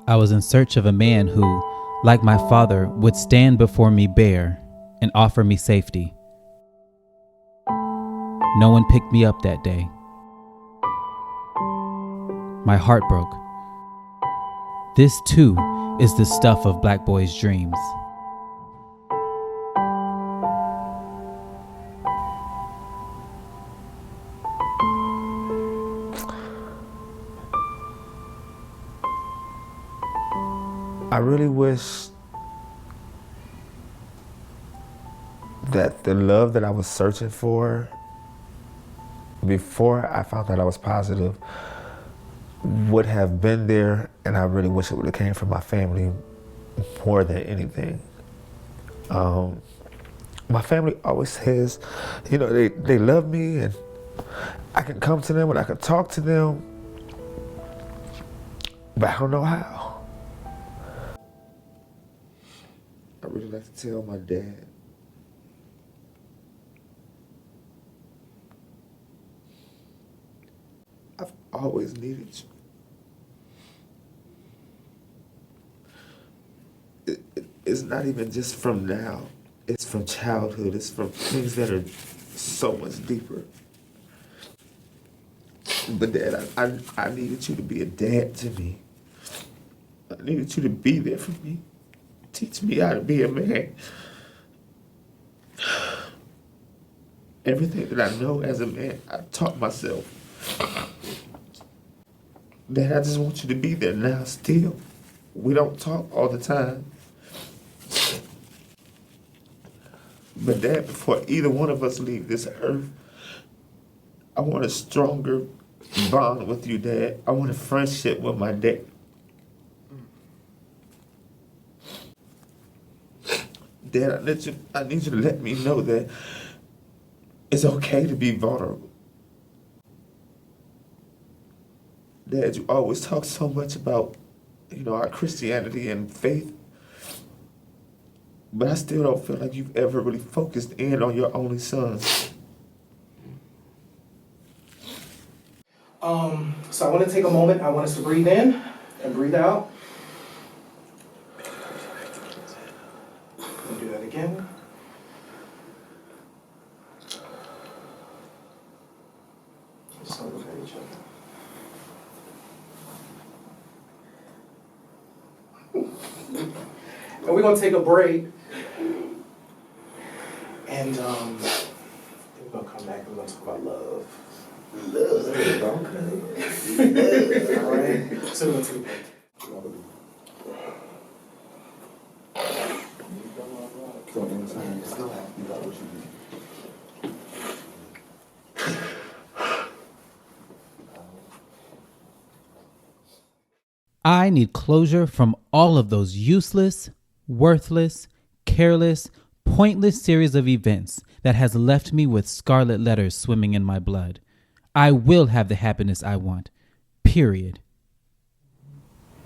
I was in search of a man who, like my father, would stand before me bare and offer me safety. No one picked me up that day. My heart broke. This too is the stuff of black boys' dreams. I really wish that the love that I was searching for before I found out I was positive would have been there, and I really wish it would have came from my family more than anything. My family always says, they love me and I can come to them and I can talk to them, but I don't know how. I really like to tell my dad. I've always needed you. It's not even just from now. It's from childhood. It's from things that are so much deeper. But Dad, I needed you to be a dad to me. I needed you to be there for me. Teach me how to be a man. Everything that I know as a man, I taught myself. Dad, I just want you to be there now still. We don't talk all the time. But Dad, before either one of us leave this earth, I want a stronger bond with you, Dad. I want a friendship with my dad. Dad, I need you to let me know that it's okay to be vulnerable. Dad, you always talk so much about, our Christianity and faith, but I still don't feel like you've ever really focused in on your only son. So I want to take a moment. I want us to breathe in and breathe out. We'll do that again. Just look at each other. And we're going to take a break. And we're going to come back and we're going to talk about love. Love, okay. All right. So we're going to take a break. I need closure from all of those useless, worthless, careless, pointless series of events that has left me with scarlet letters swimming in my blood. I will have the happiness I want. Period.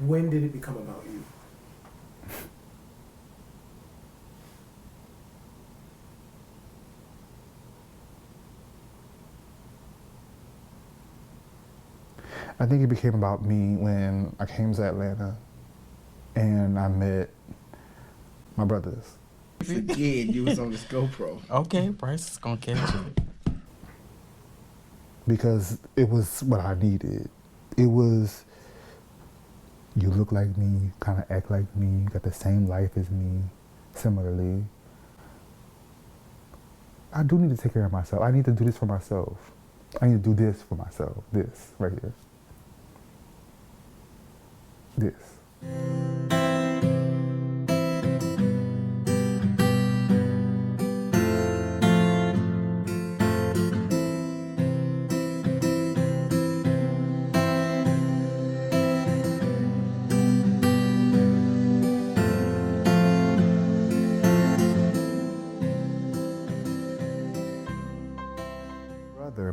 When did it become about you? I think it became about me when I came to Atlanta and I met my brothers. Again, you was on this GoPro. Okay, Bryce is gonna catch it. Because it was what I needed. It was, you look like me, kind of act like me, you got the same life as me, similarly. I do need to take care of myself. I need to do this for myself. I need to do this for myself. This right here. This.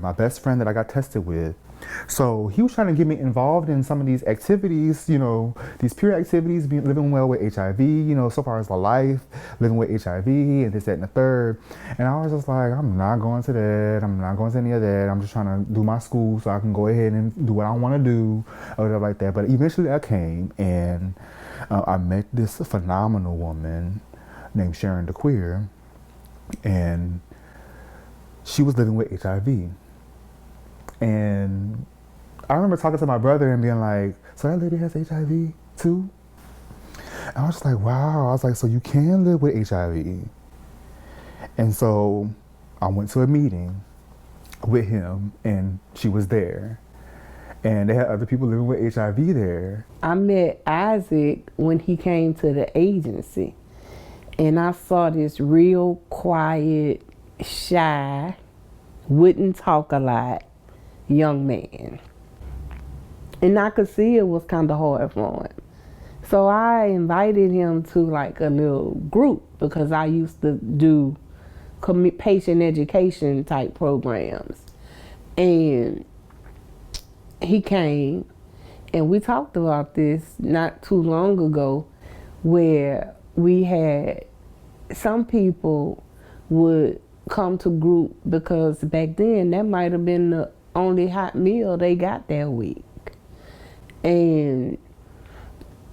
My best friend that I got tested with. So he was trying to get me involved in some of these activities, these peer activities, living well with HIV, so far as my life, living with HIV and this, that, and the third. And I was just like, I'm not going to that. I'm not going to any of that. I'm just trying to do my school so I can go ahead and do what I want to do or whatever like that. But eventually I came and I met this phenomenal woman named Sharon the Queer, and she was living with HIV. And I remember talking to my brother and being like, so that lady has HIV too? And I was just like, wow. I was like, so you can live with HIV. And so I went to a meeting with him and she was there. And they had other people living with HIV there. I met Isaac when he came to the agency. And I saw this real quiet, shy, wouldn't talk a lot young man. And I could see it was kind of hard for him. So I invited him to like a little group because I used to do patient education type programs. And he came and we talked about this not too long ago, where we had some people would come to group because back then that might have been the only hot meal they got that week. And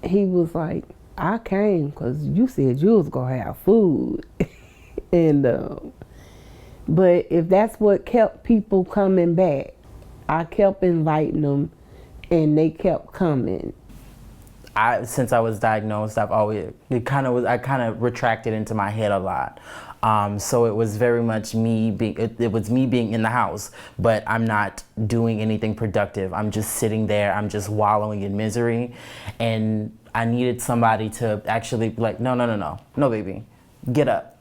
he was like, I came because you said you was going to have food. And but if that's what kept people coming back, I kept inviting them and they kept coming. Since I was diagnosed, I kind of retracted into my head a lot. So it was very much me being, it was me being in the house, but I'm not doing anything productive. I'm just sitting there, I'm just wallowing in misery. And I needed somebody to actually be like, no, baby, get up,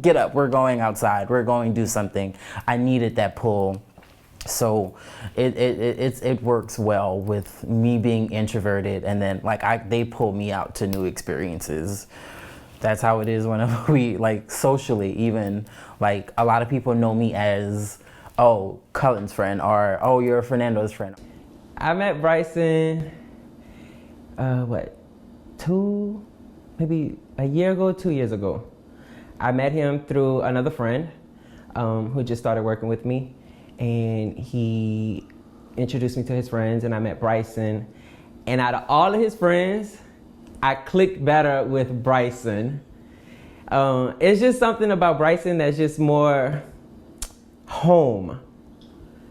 get up. We're going outside, we're going to do something. I needed that pull. So it works well with me being introverted, and then they pull me out to new experiences. That's how it is whenever we, socially even, a lot of people know me as, oh, Cullen's friend, or, oh, you're Fernando's friend. I met Bryson, maybe a year ago, 2 years ago. I met him through another friend who just started working with me, and he introduced me to his friends, and I met Bryson. And out of all of his friends, I clicked better with Bryson. It's just something about Bryson that's just more home.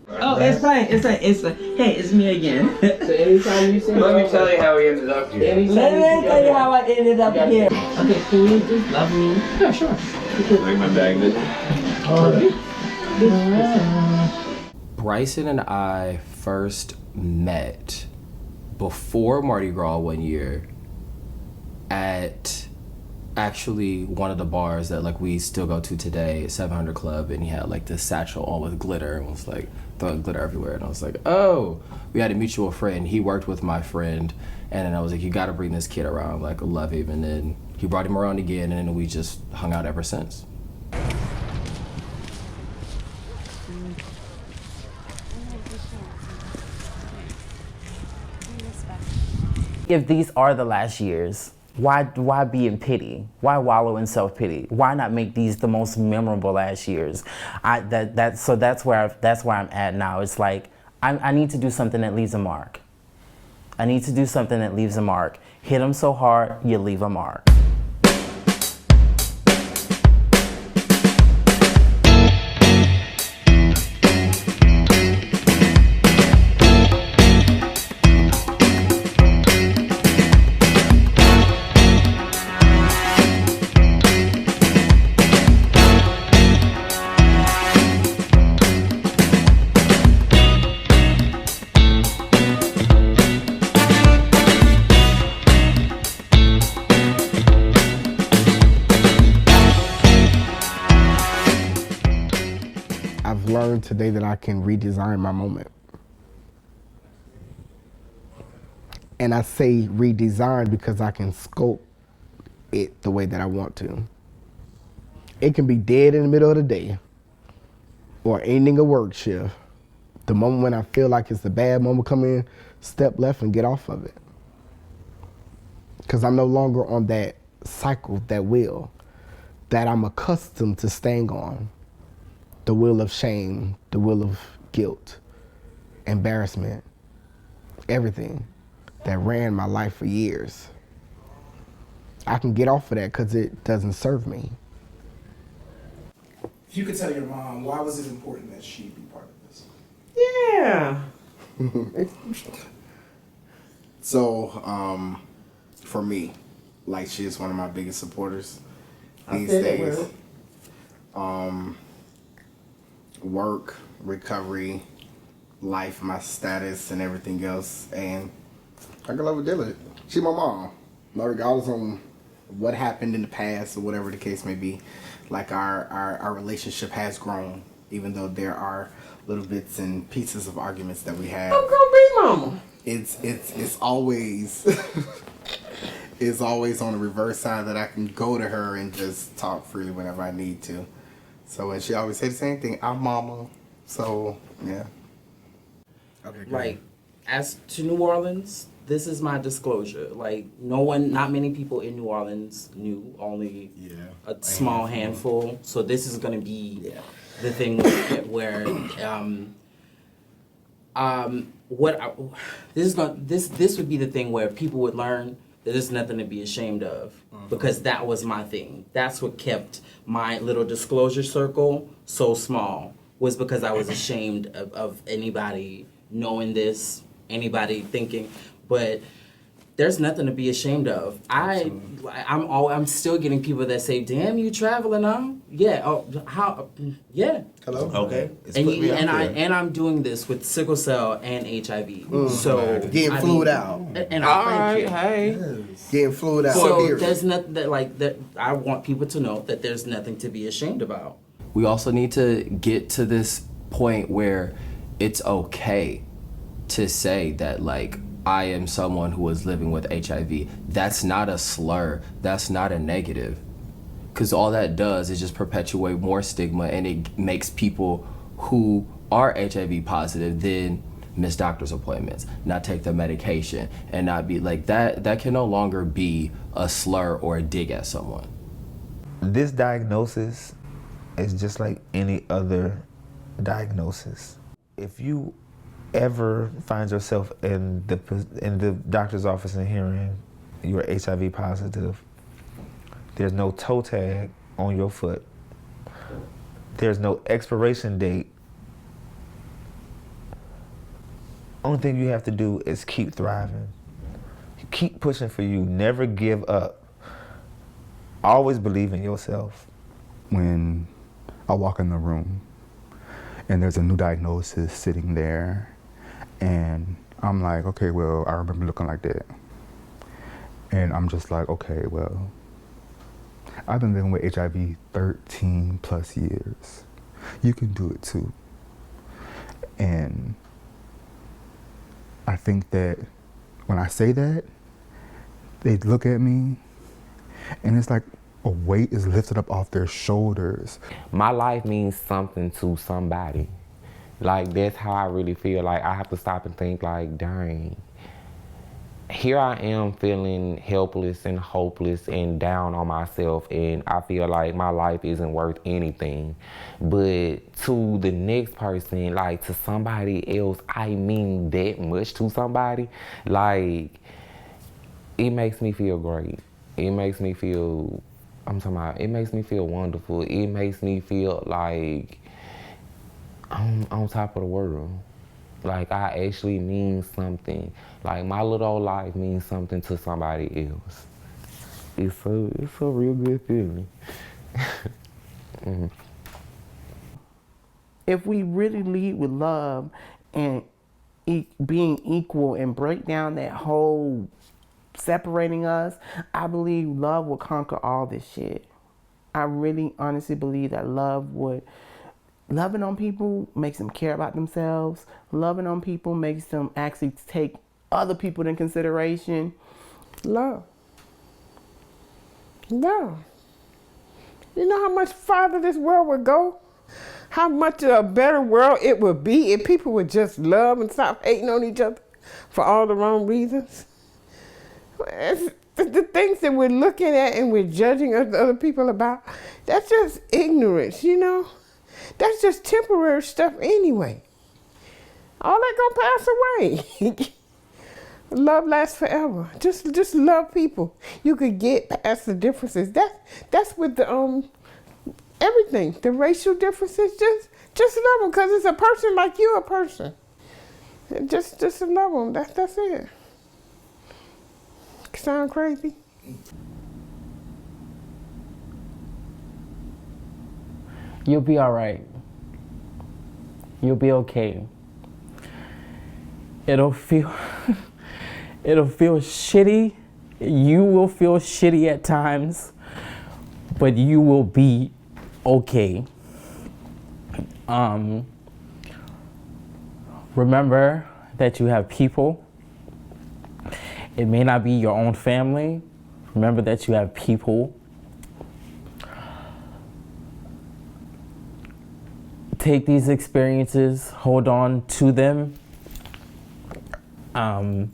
Oh, it's fine. Hey, it's me again. So anytime you say, let me tell you how we ended up here. Let me tell you how I ended up here. Okay, can you just love me? Yeah, sure. Like my magnet. Bryson and I first met before Mardi Gras one year at actually one of the bars that we still go to today, 700 Club, and he had this satchel all with glitter and was throwing glitter everywhere, and I was like, oh, we had a mutual friend. He worked with my friend, and then I was like, you gotta bring this kid around, I love him. And then he brought him around again, and then we just hung out ever since. If these are the last years, why be in pity? Why wallow in self-pity? Why not make these the most memorable last years? So that's where I'm at now. It's I need to do something that leaves a mark. I need to do something that leaves a mark. Hit them so hard, you leave a mark. I've learned today that I can redesign my moment. And I say redesign because I can sculpt it the way that I want to. It can be dead in the middle of the day or ending a work shift. The moment when I feel like it's a bad moment, come in, step left and get off of it. Because I'm no longer on that cycle, that wheel, that I'm accustomed to staying on. The wheel of shame, the wheel of guilt, embarrassment, everything that ran my life for years. I can get off of that because it doesn't serve me. If you could tell your mom, why was it important that she be part of this? Yeah. So, for me, she is one of my biggest supporters these said days. It will. Work, recovery, life, my status, and everything else. And I can love her dearly. She's my mom. Regardless on what happened in the past or whatever the case may be, our relationship has grown, even though there are little bits and pieces of arguments that we have. I'm gonna be mama. It's always it's always on the reverse side that I can go to her and just talk freely whenever I need to. So, and she always say the same thing, I'm mama. So, yeah. Okay, great. as to New Orleans, this is my disclosure. Like, not many people in New Orleans knew, only a small handful. So this is going to be the thing where this would be the thing where people would learn that there's nothing to be ashamed of, because that was my thing. That's what kept my little disclosure circle so small, was because I was ashamed of anybody knowing this, anybody thinking. But there's nothing to be ashamed of. I'm still getting people that say, "Damn, you traveling, huh?" Yeah. Oh, how? Yeah. Hello. Okay. And I'm doing this with sickle cell and HIV. So getting fluid out. And I thank you. Getting fluid out. So there's nothing that I want people to know that there's nothing to be ashamed about. We also need to get to this point where it's okay to say that, like, I am someone who is living with HIV. That's not a slur. That's not a negative. Because all that does is just perpetuate more stigma, and it makes people who are HIV positive then miss doctor's appointments, not take the medication, and not be like that. That can no longer be a slur or a dig at someone. This diagnosis is just like any other diagnosis. If you ever find yourself in the doctor's office and hearing you're HIV positive, there's no toe tag on your foot, there's no expiration date. Only thing you have to do is keep thriving. Keep pushing for you. Never give up. Always believe in yourself. When I walk in the room and there's a new diagnosis sitting there, and I'm like, okay, well, I remember looking like that. And I'm just like, okay, well, I've been living with HIV 13 plus years. You can do it too. And I think that when I say that, they look at me and it's like a weight is lifted up off their shoulders. My life means something to somebody. Like, that's how I really feel. Like, I have to stop and think, like, dang, here I am feeling helpless and hopeless and down on myself, and I feel like my life isn't worth anything. But to the next person, like, to somebody else, I mean that much to somebody. Like, it makes me feel great. It makes me feel, it makes me feel wonderful. It makes me feel like I'm on top of the world. Like, I actually mean something. Like, my little old life means something to somebody else. It's a real good feeling. If we really lead with love and being equal and break down that whole separating us, I believe love will conquer all this shit. I really honestly believe that loving on people makes them care about themselves. Loving on people makes them actually take other people in consideration. Love. Love. You know how much farther this world would go? How much a better world it would be if people would just love and stop hating on each other for all the wrong reasons? The things that we're looking at and we're judging other people about, that's just ignorance, you know? That's just temporary stuff anyway. All that gonna pass away. Love lasts forever. Just love people. You could get past the differences. That's with the everything. The racial differences, just love them, because it's a person like you, a person. Just love them. That's it. Sound crazy? You'll be all right. You'll be okay. It'll feel shitty. You will feel shitty at times, but you will be okay. Remember that you have people. It may not be your own family. Remember that you have people. Take these experiences, hold on to them, And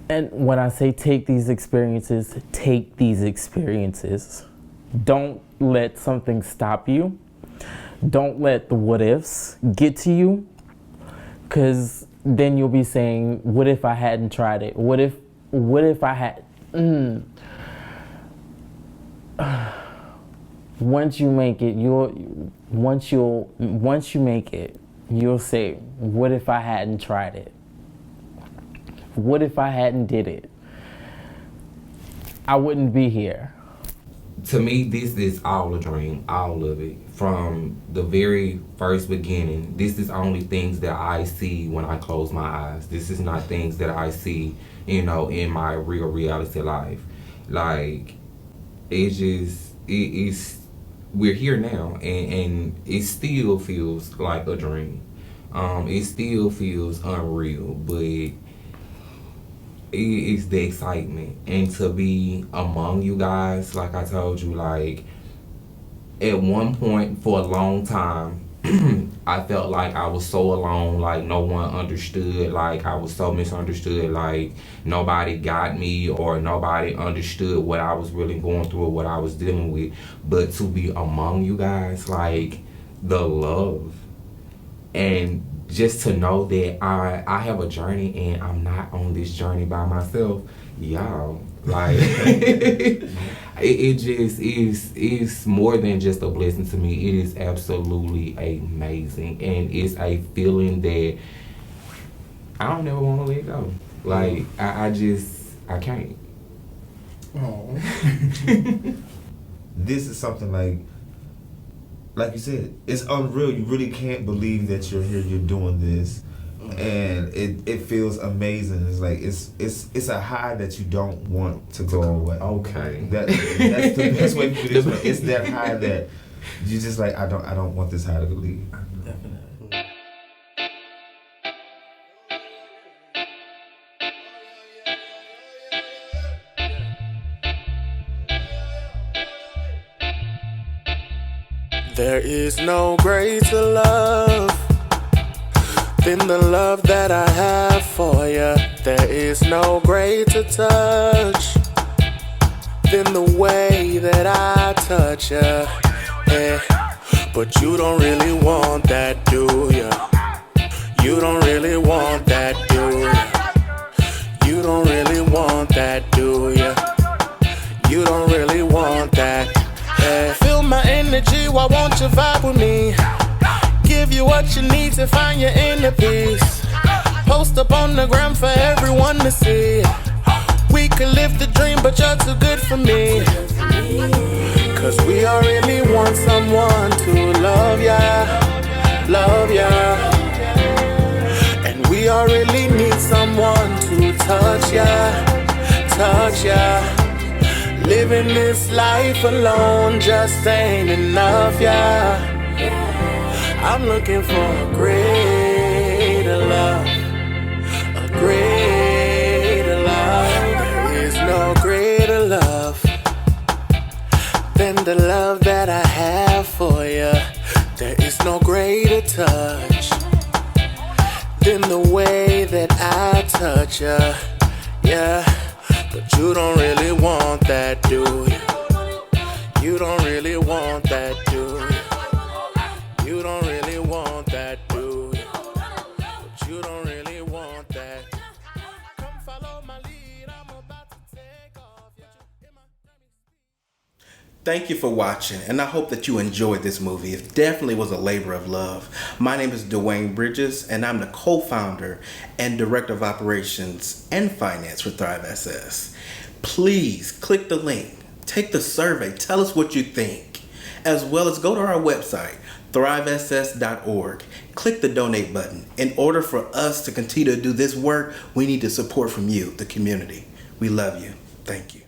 when I say take these experiences. Don't let something stop you. Don't let the what ifs get to you, because then you'll be saying, what if I hadn't tried it? What if I had, once you make it, once you make it, you'll say, what if I hadn't tried it? What if I hadn't did it? I wouldn't be here. To me, this is all a dream, all of it. From the very first beginning, this is only things that I see when I close my eyes. This is not things that I see, in my real reality life. Like, we're here now, and it still feels like a dream. It still feels unreal, but it's the excitement. And to be among you guys, like I told you, like, at one point for a long time, I felt like I was so alone, like no one understood, like I was so misunderstood, like nobody got me or nobody understood what I was really going through or what I was dealing with. But to be among you guys, like the love, and just to know that I have a journey and I'm not on this journey by myself, y'all, like it just is more than just a blessing to me. It is absolutely amazing, and it's a feeling that I don't ever want to let go. Like I can't. Oh. This is something like you said, it's unreal. You really can't believe that you're here, you're doing this, and it feels amazing. It's like it's a high that you don't want to go away. Okay, that's the best way to put it. It's that high that you just like, I don't want this high to leave. There is no greater love than the love that I have for you. There is no greater touch than the way that I touch you. Yeah. But you don't really want that, do you? You don't really want that, do you? You don't really want that, do you? You don't really want that. Yeah. Feel my energy, why won't you vibe with me? Give you what you need to find your inner peace. Post up on the gram for everyone to see. We could live the dream, but you're too good for me. Cause we all really want someone to love ya, love ya. And we all really need someone to touch ya, touch ya. Living this life alone just ain't enough, yeah. I'm looking for a greater love, a greater love. There is no greater love than the love that I have for you. There is no greater touch than the way that I touch you, yeah. But you don't really want that, do you? You don't really want that, do you? You don't really want that, do you? But you don't really want that. Come follow my lead, I'm about to take off. Thank you for watching, and I hope that you enjoyed this movie. It definitely was a labor of love. My name is Dwayne Bridges, and I'm the co-founder and director of operations and finance for Thrive SS. Please click the link, take the survey, tell us what you think, as well as go to our website, thrivess.org. Click the donate button. In order for us to continue to do this work, we need the support from you, the community. We love you. Thank you.